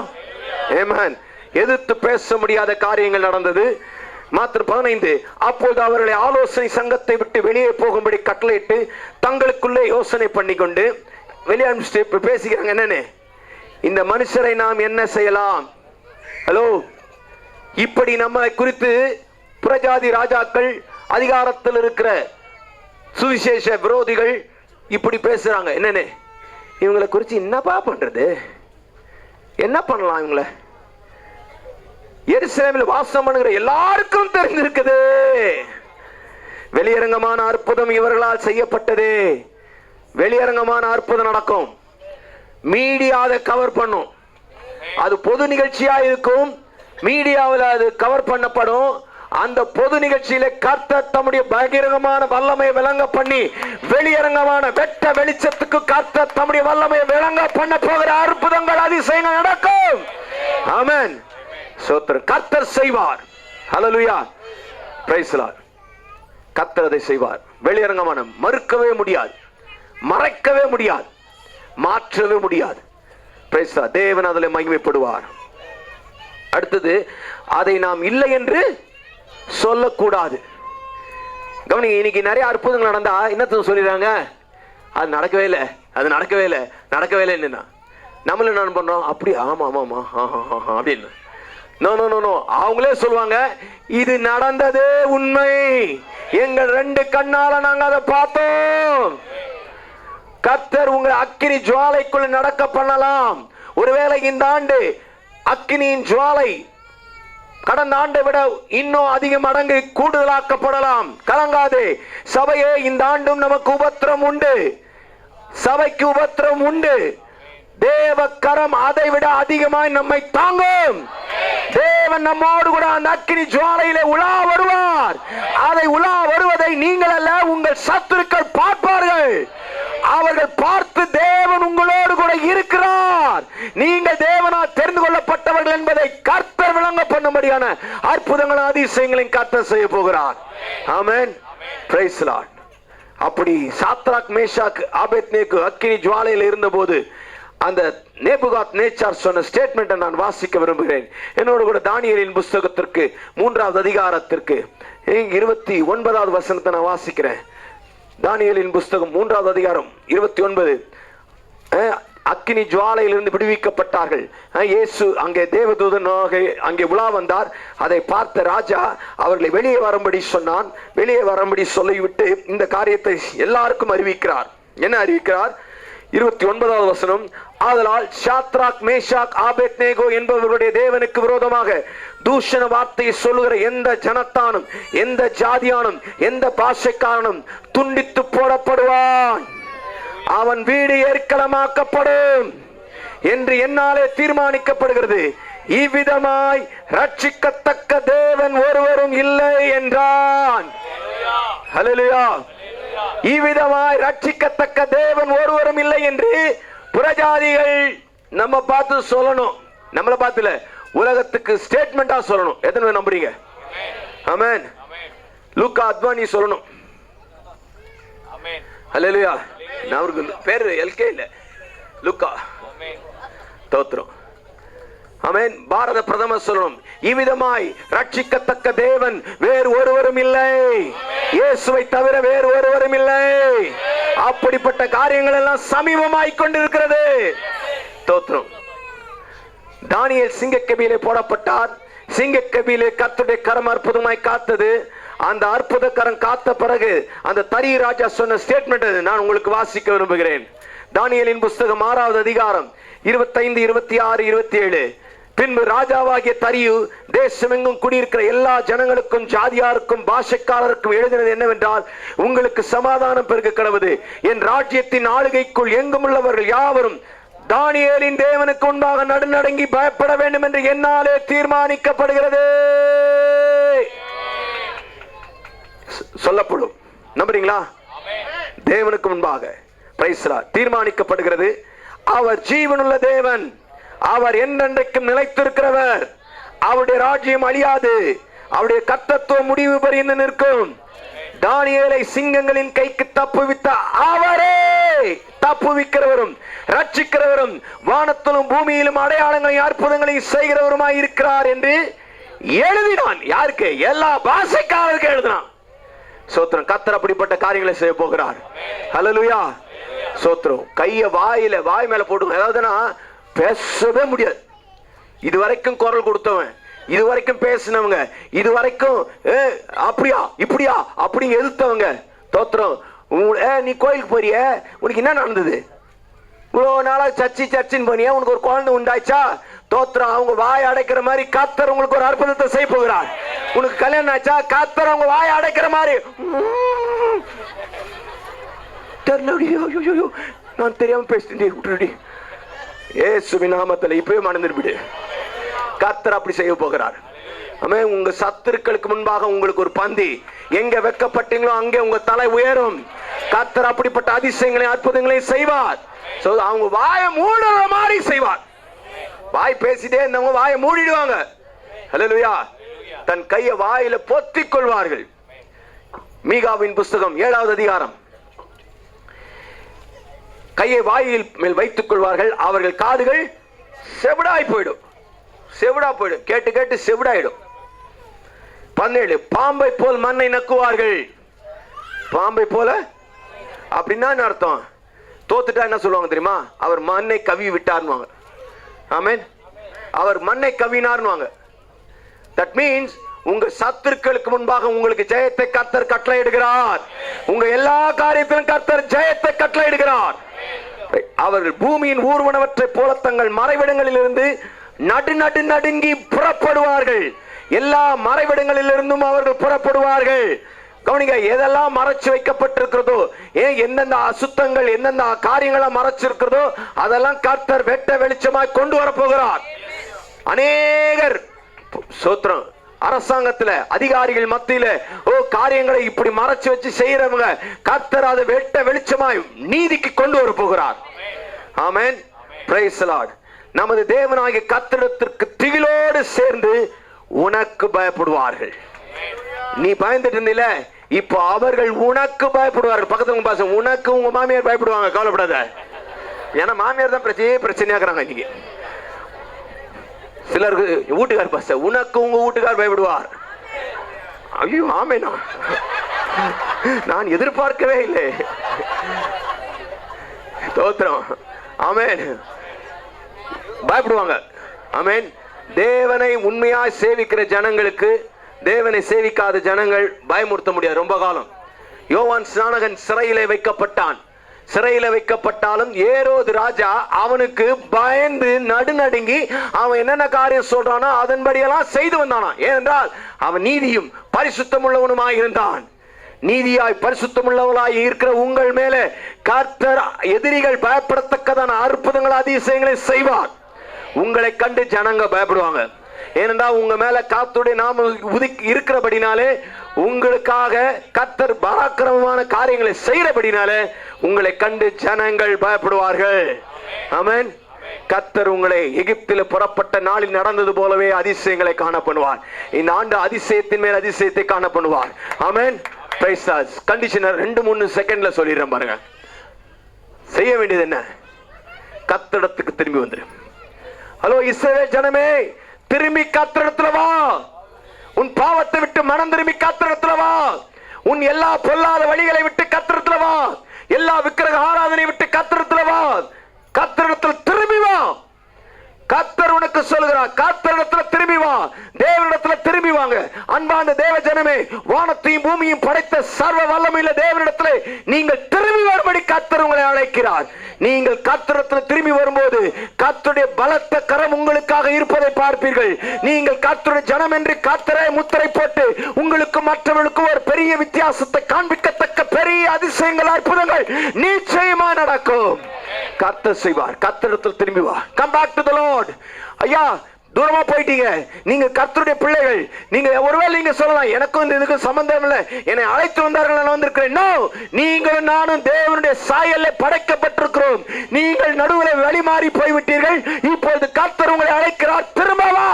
[SPEAKER 1] ஆமென். எதிர்த்து பேச முடியாத காரியங்கள் நடந்தது. மாத்திரம் 15, அப்போது அவர்களை ஆலோசனை சங்கத்தை விட்டு வெளியே போகும்படி கட்டளையிட்டு தங்களுக்குள்ளே யோசனை பண்ணிக்கொண்டு வெளியே பேசிக்கிறாங்க. என்னன்னு? இந்த மனுஷரை நாம் என்ன செய்யலாம்? ஹலோ, இப்படி நம்மை குறித்து புறஜாதி ராஜாக்கள், அதிகாரத்தில் இருக்கிற சுவிசேஷ விரோதிகள் இப்படி பேசுறாங்க. என்னன்னு? இவங்களை குறித்து என்னப்பா பண்றது? என்ன பண்ணலாம்? இவங்களை எருசலேமில் வாசம் பண்ணுகிற எல்லாருக்கும் தெரிந்திருக்குது. வெளியரங்கமான அற்புதம் இவர்களால் செய்யப்பட்டது. வெளியரங்கமான அற்புதம் நடக்கும். மீடியா அதை கவர் பண்ணும். அது பொது நிகழ்ச்சியா இருக்கும். மீடியாவில் அது கவர் பண்ணப்படும். அந்த பொது நிகழ்ச்சியில கர்த்தர் தம்முடைய பகிரங்கமான வல்லமையை விளங்க பண்ணி வெளியரங்கமான வெட்ட வெளிச்சத்துக்கு கர்த்தர் தம்முடைய வல்லமையை விளங்க பண்ண போகிற அற்புதங்கள் அதிசயங்கள் நடக்கும். ஆமென். சோத்திரம். கர்த்தர் செய்வார். ஹல்லேலூயா. Praise the lord. கர்த்தர் அதை செய்வார். வெளியரங்கமான மறுக்கவே முடியாது, மறைக்கவே முடியாது, மாற்றவே முடியாது. Price the Lord. தேவன் அதில் மகிமைப்படுவார். அடுத்தது, அதை நாம் இல்லை என்று சொல்லக்கூடாது. கவனிங்க, இன்னைக்கு நிறைய அற்புதங்கள் நடந்தா என்னத்த சொல்லிடுறாங்க? அது நடக்கவே இல்லை, அது நடக்கவே இல்லை, நடக்கவே இல்லை. என்னன்னா நம்மள என்ன பண்றோம்? அப்படி ஆமா ஆமா ஆமா அப்படின்னு. No no no no. அவங்களே சொல்லுவாங்க, இது நடந்ததே உண்மை, எங்கள் 2 கண்ணால நாங்க அதை பார்த்தோம். கர்த்தர் உங்களை அக்கினி ஜுவாலைக்குள்ள நடக்க பண்ணலாம். ஒருவேளை இந்த ஆண்டு அக்கினியின் ஜுவாலை கடந்த ஆண்டை விட இன்னும் அதிக மடங்கு கூடுதலாக்கப்படலாம். கலங்காதே சபையே, இந்த ஆண்டும் நமக்கு உபத்திரம் உண்டு. சபைக்கு உபத்திரம் உண்டு. தேவ கரம் அதை விட அதிகமாய் நம்மை தாங்கும். தேவன் நம்மோடு கூட அந்த அக்கினி ஜுவாலையிலே உலா வருவார். அதை உலா வருவதை நீங்கள் அல்ல, உங்கள் சத்துருக்கள் பார்ப்பார்கள். அவர்கள் பார்த்து தேவன் உங்களோடு கூட இருக்கிறார், நீங்கள் தேவனால் தெரிந்து கொள்ளப்பட்டவர்கள் என்பதை கர்த்தர் விளங்க பண்ணும்படியான அற்புதங்களும் அதிசயங்களையும் கர்த்தர் செய்ய போகிறார். ஆமென். Praise the lord. அப்படி சாத்ராக் மேஷாக் ஆபேத்நேகோ அக்கினி ஜுவாலையில் இருந்தபோது அந்த நேபுகாத்நேச்சார் சொன்ன ஸ்டேட்மெண்ட்டை நான் வாசிக்க விரும்புகிறேன். என்னோடு கூட தானியேலின் புஸ்தகத்திற்கு 3வது அதிகாரத்திற்கு 29வது வசனத்தை நான் வாசிக்கிறேன். தானியேலின் புஸ்தகம் 3வது அதிகாரம் 29. அக்கினி ஜுவாலையிலிருந்து விடுவிக்கப்பட்டார்கள். இயேசு அங்கே தேவதூதனாக அங்கே உலா வந்தார். அதை பார்த்த ராஜா அவர்களை வெளியே வரும்படி சொன்னான். வெளியே வரும்படி சொல்லிவிட்டு இந்த காரியத்தை எல்லாருக்கும் அறிவிக்கிறார். என்ன அறிவிக்கிறார்? 29வது வசனம். ஆதலால் சாத்ராக் மேஷாக் ஆபேத்நேகோ என்பவர்களுடைய தேவனுக்கு விரோதமாக தூஷண வார்த்தையை சொல்லுகிற எந்த ஜனத்தானும் எந்த ஜாதியானும் எந்த பாஷைக்காரனும் துண்டித்து போடப்படுவான், அவன் வீடு எரிக்கலமாக்கப்படும் என்று என்னாலே தீர்மானிக்கப்படுகிறது. இவ்விதமாய் ரட்சிக்கத்தக்க தேவன் ஒருவரும் இல்லை என்றான். ஹல்லேலூயா. இவ்விதமாய் ரட்சிக்கத்தக்க தேவன் ஒருவரும் இல்லை என்று புறஜாதிகள் நம்ம பார்த்து சொல்லணும். நம்மளை பார்த்துல உலகத்துக்கு ஸ்டேட்மெண்டா சொல்லணும். எத்தனை பேர் நம்புறீங்க? ஆமென். லூக்கா அத்வானி சொல்லணும். ஹல்லேலூயா. அவருக்கு பேரு எல்கே இல்ல, லூக்கா. தோத்திரம். ஆமென். பாரத பிரதமர் சொல்லணும், இவ்விதமாய் ரட்சிக்கத்தக்க தேவன் வேறு ஒருவரும் இல்லை, இயேசுவை தவிர வேறு ஒருவரும் இல்லை. அப்படிப்பட்ட காரியங்கள் எல்லாம் சமீபமாய் கொண்டிருக்கிறது. தோத்திரம். தானியேல் சிங்கக்கபியிலே போடப்பட்டார். சிங்கக்கபியிலே கர்த்தருடைய கரம் அற்புதமாய் காத்தது. அந்த அற்புத கரம் காத்த பிறகு அந்த தரி ராஜா சொன்ன ஸ்டேட்மெண்ட் நான் உங்களுக்கு வாசிக்க விரும்புகிறேன். தானியேலின் புஸ்தகம் 6வது அதிகாரம் 25, 26, 27. பின்பு ராஜாவாகிய தரியு தேசமெங்கும் குடியிருக்கிற எல்லா ஜனங்களுக்கும் ஜாதியாருக்கும் பாஷைக்காரருக்கும் எழுதினது என்னவென்றால், உங்களுக்கு சமாதானம் பெருக கடவுது. என் ராஜ்யத்தின் ஆளுகைக்குள் எங்கும் உள்ளவர்கள் யாவரும் தானியேலின் தேவனுக்கு முன்பாக நடுநடுங்கி பயப்பட வேண்டும் என்று என்னாலே தீர்மானிக்கப்படுகிறது. சொல்லப்படும். நம்புறீங்களா? தேவனுக்கு முன்பாக தீர்மானிக்கப்படுகிறது. அவர் ஜீவனுள்ள தேவன், அவர் என்றென்றைக்கும் நிலைத்திருக்கிறவர். அவருடைய ராஜ்யம் அழியாது, அவருடைய கர்த்தத்துவம் முடிவு பரியந்தம் நிற்கும். தானியேலை சிங்கங்களின் கைக்கு தப்புவித்த அவரே தப்புவிக்கிறவரும் ரட்சிக்கிறவரும் வானத்திலும் பூமியிலும் அடையாளங்களையும் அற்புதங்களையும் செய்கிறவருமாய் இருக்கிறார் என்று எழுதினான். யாருக்கு? எல்லா பாஷைக்காரருக்கு எழுதினான். சோத்திரம். கர்த்தர் அப்படிப்பட்ட காரியங்களை செய்ய போகிறார். ஹல்லேலூயா. சோத்திரம். கைய வாய் மேல போட்டு, அதாவதுனா பேசவே முடியாது. இதுவரைக்கும் குரல் கொடுத்தவன், இதுவரைக்கும் பேசினவங்க, இதுவரைக்கும் அப்படியா இப்படியா அப்படிங்க எதிர்த்தவங்க. தோத்திரம். நீ கோயிலுக்கு போறிய, உனக்கு என்ன நடந்தது? இவ்வளவு நாளா சர்ச்சின்னு போனியா, உனக்கு ஒரு குழந்தை உண்டாச்சா? தோத்திரம். அவங்க வாய் அடைக்கிற மாதிரி கர்த்தர் உங்களுக்கு ஒரு அற்புதத்தை செய்ய போகிறார். உனக்கு கல்யாணம் ஆச்சா? கர்த்தர் அவங்க வாய் அடைக்கிற மாதிரி. நான் தெரியாம பேசிட்டேன். இயேசுவின் நாமத்தில் இப்பவே மறந்துவிடு. கர்த்தர் அப்படி செய்ய போகிறார். உங்க சத்துருக்களுக்கு முன்பாக உங்களுக்கு ஒரு பந்தி. எங்க வெக்கப்பட்டீங்களோ அங்கே உங்க தலை உயரும். கர்த்தர் அப்படிப்பட்ட அதிசயங்களை அற்புதங்களையும் செய்வார். அவங்க வாயை மூடுற மாதிரி செய்வார். வாய் பேசிட்டே இருந்தவங்க வாயை மூடிடுவாங்க. ஹல்லேலூயா. தன் கையை வாயில பொத்திக் கொள்வார்கள். மீகாவின் புஸ்தகம் 7வது அதிகாரம். கையை வாயில் மேல் வைத்துக் கொள்வார்கள். அவர்கள் காதுகள் செவிடாய் போயிடும். கேட்டு கேட்டு செவிடாயிடும். 17. பாம்பை போல் மண்ணை நக்குவார்கள். பாம்பை போல அப்படின்னா அர்த்தம். தோத்துட்டா என்ன சொல்லுவாங்க தெரியுமா? அவர் மண்ணை கவி விட்டார்னுவாங்க. ஆமென். அவர் மண்ணை கவினார்னுவாங்க. தட் மீன்ஸ் உங்க சத்துருக்களுக்கு முன்பாக உங்களுக்கு ஜெயத்தை கர்த்தர் கட்டளையிடுகிறார். உங்க எல்லா காரியத்திலும் கர்த்தர் ஜெயத்தை கட்டளையிடுகிறார். அவர்கள் பூமியின் ஊர்வனவற்றை போல தங்கள் மறைவிடங்களில் இருந்து நடுங்கி புறப்படுவார்கள். எல்லா மறைவிடங்களில் இருந்தும் அவர்கள் புறப்படுவார்கள். கவனிங்க, எதெல்லாம் மறைச்சு வைக்கப்பட்டிருக்கிறதோ, எந்தெந்த அசுத்தங்கள் எந்தெந்த காரியங்களை மறைச்சிருக்கிறதோ அதெல்லாம் கர்த்தர் வெட்ட வெளிச்சமாய் கொண்டு வர போகிறார். அநேகர் சோத்திரம் அரசாங்கத்துல அதிகாரிகள் மத்தியில காரியங்களை இப்படி மறைச்சு வச்சு செய்யறவங்க கர்த்தர் அதை வெட்ட வெளிச்சமாய் நீதிக்கு கொண்டு வர போகிறார். ஆமென். Praise the lord. நமது தேவனாகிய கர்த்தரிடத்திற்கு திகிலோடு சேர்ந்து உனக்கு பயப்படுவார்கள். நீ பயந்துட்டு இருந்தீல, இப்போ அவர்கள் உனக்கு பயப்படுவார்கள். பக்கத்துல பாச, உனக்கு உங்க மாமியார் பயப்படுவாங்க, கவலைப்படாத. ஏன்னா மாமியார் தான் பிரச்சனையாக்குறாங்க இன்னைக்கு. சிலருக்கு வீட்டுக்கார் பாச, உனக்கு உங்க வீட்டுக்கார் பயப்படுவார். ஐயோ ஆமேனா, நான் எதிர்பார்க்கவே இல்லை. தோத்திரம். ஆமென். பயப்படுவாங்க. ஆமென். தேவனை உண்மையாய் சேவிக்கிற ஜனங்களுக்கு தேவனை சேவிக்காத ஜனங்கள் பயமுறுத்த முடியாது ரொம்ப காலம். யோவான் ஸ்நானகன் சிறையிலே வைக்கப்பட்டான். சிறையில வைக்கப்பட்டாலும் ஏரோது ராஜா அவனுக்கு பயந்து நடுநடுங்கி அவன் என்னென்ன காரியம் சொல்றானோ அதன்படியெல்லாம் செய்து வந்தானா. ஏனென்றால் அவன் நீதியும் பரிசுத்தம் உள்ளவனுமாய் இருந்தான். நீதியாய் பரிசுத்தம் உள்ளவளாய் இருக்கிற உங்கள் மேல கர்த்தர் எதிரிகள் பயப்படத்தக்கதான அற்புதங்கள் அதிசயங்களை செய்வார். உங்களை கண்டு ஜனங்க பயப்படுவாங்க. ஏனென்றால் உங்க மேல காத்துடைய நாம இருக்கிறபடினாலே, உங்களுக்காக கர்த்தர் பராக்கிரமமான காரியங்களை செய்யறபடினாலே உங்களை கண்டு ஜனங்கள் பயப்படுவார்கள். ஆமென். கர்த்தர் உங்களை எகிப்தில் புறப்பட்ட நாளில் நடந்தது போலவே அதிசயங்களை காணப்படுவார். இந்த ஆண்டு அதிசயத்தின் மேல் அதிசயத்தை காணப்படுவார். ஆமென். Praise the lord. கண்டிஷனர் 2-3 செகண்ட்ல சொல்லிடுறேன் பாருங்க. செய்ய வேண்டியது என்ன? கர்த்தரிடத்துக்கு திரும்பி வந்துரு. ஹலோ இஸ்ரவேல் ஜனமே, திரும்பி கர்த்தரிடத்துல வா. உன் பாவத்தை விட்டு மனம் திரும்பி கர்த்தரிடத்துல வா. உன் எல்லா பொல்லாத வழிகளை விட்டு கர்த்தரிடத்துல வா. எல்லா விக்கிரக ஆராதனை விட்டு கர்த்தரிடத்துல வா. கர்த்தரிடத்துல திரும்பி வா. கர்த்தர் உனக்கு சொல்கிறார், கர்த்தரிடத்துல திரும்பி வா. தேவனிடத்துல திரும்பி வாங்க. அன்பான தேவ ஜனமே, வானத்தையும் பூமியும் படைத்த சர்வ வல்லமையுள்ள தேவனிடத்துல நீங்கள் திரும்பி வரும்படி கர்த்தர் உங்களை அழைக்கிறார். நீங்கள் கர்த்தரிடத்துல திரும்பி வரும்போது கர்த்தருடைய பலத்த கரம் உங்களுக்காக இருப்பதை பார்ப்பீர்கள். நீங்கள் கர்த்தருடைய ஜனம் என்று கர்த்தரை முத்திரை போட்டு உங்களுக்கு மற்றவர்களுக்கு ஒரு பெரிய வித்தியாசத்தை காண்பிக்கத்தக்க பெரிய அதிசயங்கள் அற்புதங்கள் நிச்சயமா நடக்கும். கர்த்தர் செய்வார். கர்த்தரிடத்தில் திரும்பி வா. Come back to the Lord. ஐயா, தூரமா போயிட்டீங்க, நீங்க கர்த்தருடைய பிள்ளைகள். நீங்க ஒருவேளை நீங்க சொல்லலாம், எனக்கும் இந்த இதுக்கு சம்பந்தம் இல்லை, என்னை அழைத்து வந்தார்கள், நான் வந்திருக்கிறேன். நோ, நீங்களும் நானும் தேவனுடைய சாயல்ல படைக்கப்பட்டிருக்கிறோம். நீங்கள் நடுவில் வழிமாறி போய்விட்டீர்கள். இப்பொழுது கர்த்தர் உங்களை அழைக்கிறார், திரும்ப வா.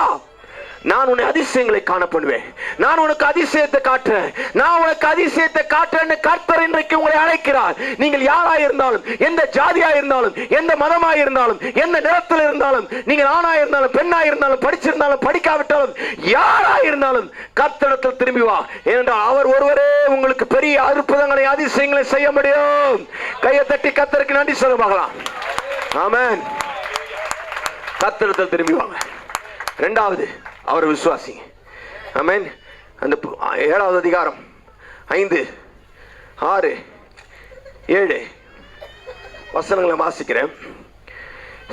[SPEAKER 1] நான் உன்னை அதிசயங்களை காணப்படுவேன். நான் உனக்கு அதிசயத்தை காட்டுறேன். நான் உனக்கு அதிசயத்தை காட்டுறேன்னு கர்த்தர் இன்றைக்கு உங்களை அழைக்கிறார். நீங்கள் யாராய் இருந்தாலும், எந்த ஜாதியா இருந்தாலும், எந்த மதமாய் இருந்தாலும், எந்த நிறத்தில் இருந்தாலும், நீங்கள் ஆணாய் இருந்தாலும், பெண்ணாய் இருந்தாலும், படிச்சிருந்தாலும், படிக்காவிட்டாலும், யாராய் இருந்தாலும் கர்த்தரிடத்தில் திரும்பி வா. ஏனென்றால் அவர் ஒருவரே உங்களுக்கு பெரிய அற்புதங்களை அதிசயங்களை செய்ய முடியும். கையை தட்டி கர்த்தருக்கு நன்றி சொல்ல பார்க்கலாம். ஆமென். கர்த்தரிடத்தில் திரும்பி வாங்க. இரண்டாவது, அவர் விசுவாசி. ஆமென். அந்த 7வது அதிகாரம் 5, 6, 7 வசனங்களை வாசிக்கிறேன்.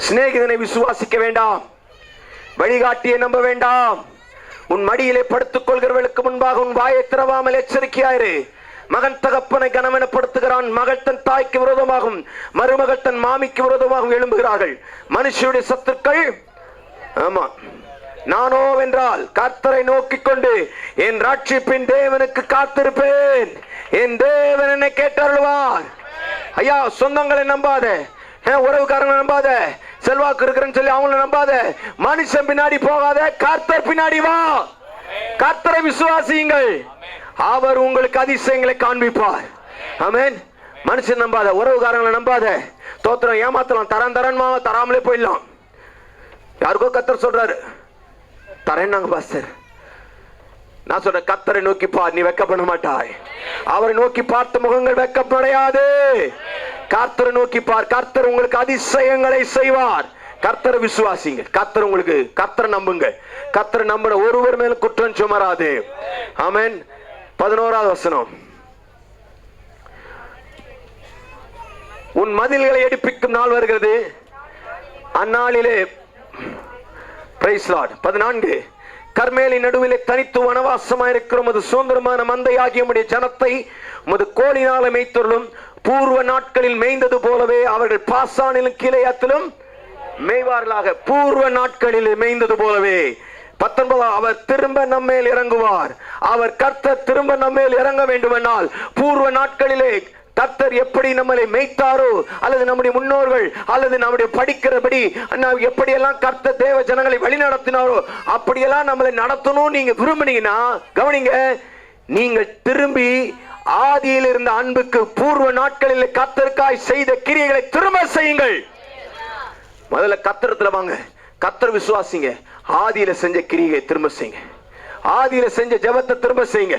[SPEAKER 1] சிநேகிதனை விசுவாசிக்க வேண்டாம், வழிகாட்டியை நம்ப வேண்டாம். உன் மடியிலே படுத்துக் கொள்கிறவர்களுக்கு முன்பாக உன் வாயை திறவாமல் எச்சரிக்கையாயிரு. மகன் தகப்பனை கனவெனப்படுத்துகிறான், மகள் தன் தாய்க்கு விரோதமாகவும் மருமகள் தன் மாமிக்கு விரோதமாகவும் எழும்புகிறார்கள். மனுஷனுடைய சத்துக்கள், ஆமா, நானோ வென்றால் கர்த்தரை நோக்கிக் கொண்டு என் ரட்சிப்பின் தேவனுக்கு காத்திருப்பேன். என் தேவன் என்னை கேட்டருள்வார். ஐயா, சொந்தங்களை நம்பாத, உறவுக்காரங்களை நம்பாத, செல்வாக்கு இருக்கிறேன்னு சொல்லி அவங்களை நம்பாத, மனுஷன் பின்னாடி போகாத, கர்த்தர் பின்னாடி வா. கர்த்தரை விசுவாசியுங்கள், அவர் உங்களுக்கு அதிசயங்களை காண்பிப்பார். ஆமென். மனுஷன் நம்பாத, உறவுக்காரங்களை நம்பாத. தோத்திரம் ஏமாத்தலாம், தரமா தராமலே போயிடலாம். யாருக்கோ கர்த்தர் சொல்றாரு, தரேன்னாங்க பாஸ்டர். நான் சொல்றேன், கர்த்தரை நோக்கி பார், நீ வெட்கப்பட மாட்டாய். அவரை நோக்கி பார்த்த முகங்கள் வெட்கப்படையாது. கர்த்தரை நோக்கி பார், கர்த்தர் உங்களுக்கு அதிசயங்களை செய்வார். கர்த்தரை விசுவாசிங்க, கர்த்தர் உங்களுக்கு, கர்த்தரை நம்புங்க. கர்த்தரை நம்புற ஒருவர் மேல குற்றம் சுமராது. ஆமென். 11வது வசனம். உன் மதில்களை எடுப்பிக்கும் நாள் வருகிறது, அந்நாளிலே 14, கர்மேலின் நடுவிலே தனித்து வனவாசமாயிருக்கிற உமது சுதந்திரமான மந்தையாகிய உம்முடைய ஜனத்தை உமது கோலினால மேய்த்தருளும். பூர்வ நாட்களில் மேய்ந்தது போலவே அவர்கள் பாசானிலும் கீலேயாத்திலும் மேய்வார்களாக. பூர்வ நாட்களில் மேய்ந்தது போலவே. 19 அவர் திரும்ப நம்மேல் இறங்குவார். அவர் கர்த்தர் திரும்ப நம்மேல் இறங்க வேண்டுமென்றால் பூர்வ நாட்களிலே கர்த்தர் எப்படி நம்மளை மேய்த்தாரோ, அல்லது நம்முடைய முன்னோர்கள் அல்லது நம்முடைய படிக்கிறபடி எப்படியெல்லாம் கர்த்தர் தேவ ஜனங்களை வழி நடத்தினாரோ அப்படியெல்லாம் நம்மளை நடத்தணும் நீங்க விரும்பினீங்கன்னா கவனிங்க, நீங்கள் திரும்பி ஆதியில் இருந்த அன்புக்கு, பூர்வ நாட்களில் கர்த்தருக்காய் செய்த கிரியைகளை திரும்ப செய்யுங்கள். முதல்ல கர்த்தரத்துல வாங்க, கர்த்தர் விசுவாசிங்க. ஆதியில செஞ்ச கிரியை திரும்ப செய்யுங்க. ஆதியில செஞ்ச ஜெபத்தை திரும்ப செய்யுங்க.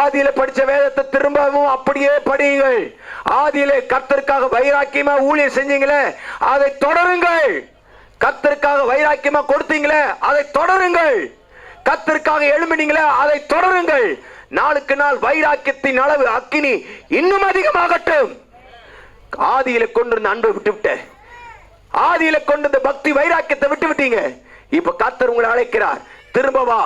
[SPEAKER 1] ஆதியில படிச்ச வேதத்தை திரும்பவும் அப்படியே படியுங்கள். ஆதியில கர்த்தருக்காக வைராக்கியமா ஊழியம் செஞ்சீங்களே அதை தொடருங்கள். கர்த்தருக்காக வைராக்கியமா கொடுத்தீங்களே அதை தொடருங்கள். கர்த்தருக்காக எழும்பினீங்களே அதை தொடருங்கள். நாளுக்கு நாள் வைராக்கியத்தின் அளவு அக்கினி இன்னும் அதிகமாகட்டும். ஆதியில கொண்டிருந்த அன்பை விட்டுவிட்ட, ஆதியில கொண்டிருந்த பக்தி வைராக்கியத்தை விட்டு விட்டீங்க. இப்ப கர்த்தர் உங்களை அழைக்கிறார், திரும்ப வா,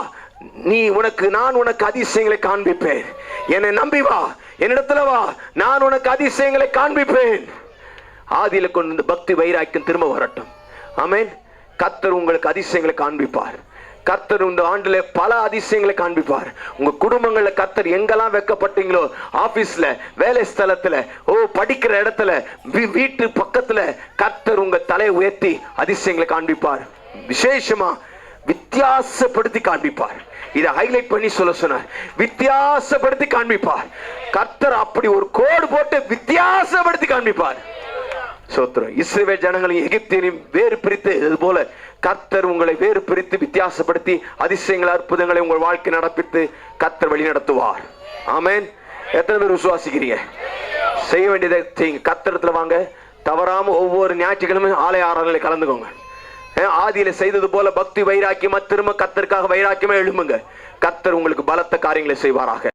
[SPEAKER 1] நான் உனக்கு அதிசயங்களை காண்பிப்பேன். என்னை நம்பி வா, என்னிடத்துல வா, நான் உனக்கு அதிசயங்களை காண்பிப்பேன். ஆதியில கொண்டு பக்தி வைராக்கியம் திரும்ப வரட்டும். ஆமென். கர்த்தர் உங்களுக்கு அதிசயங்களை காண்பிப்பார். கர்த்தர் இந்த ஆண்டுல பல அதிசயங்களை காண்பிப்பார். உங்க குடும்பங்கள்ல கர்த்தர் எங்கெல்லாம் வைக்கப்பட்டீங்களோ, ஆபீஸ்ல, வேலை ஸ்தலத்துல, படிக்கிற இடத்துல, வீட்டு பக்கத்துல கர்த்தர் உங்க தலையை உயர்த்தி அதிசயங்களை காண்பிப்பார். விசேஷமா வித்தியாசப்படுத்தி காண்பிப்பார். இதை ஹைலைட் பண்ணி சொல்ல சொன்னார். வித்தியாசப்படுத்தி காண்பிப்பார். கர்த்தர் அப்படி ஒரு கோடு போட்டு வித்தியாசப்படுத்தி காண்பிப்பார். சோத்திரம். இஸ்ரவேல் ஜனங்களை எகிப்தியரையும் வேறு பிரித்து இது போல கர்த்தர் உங்களை வேறு பிரித்து வித்தியாசப்படுத்தி அதிசயங்கள் அற்புதங்களை உங்கள் வாழ்க்கை நடப்பித்து கர்த்தர் வழி நடத்துவார். ஆமென். எத்தனை பேர் விசுவாசிக்கிறீங்க? செய்ய வேண்டியதை செய்யுங்க. கர்த்தரத்துல வாங்க. தவறாம ஒவ்வொரு ஞாயிற்றுக்கிழமையும் ஆலய ஆராதனையில கலந்துக்கோங்க. ஆதியில செய்தது போல பக்தி வைராக்கியமா திரும்ப கர்த்தருக்காக வைராக்கியமா எழும்புங்க. கர்த்தர் உங்களுக்கு பலத்த காரியங்களை செய்வாராக.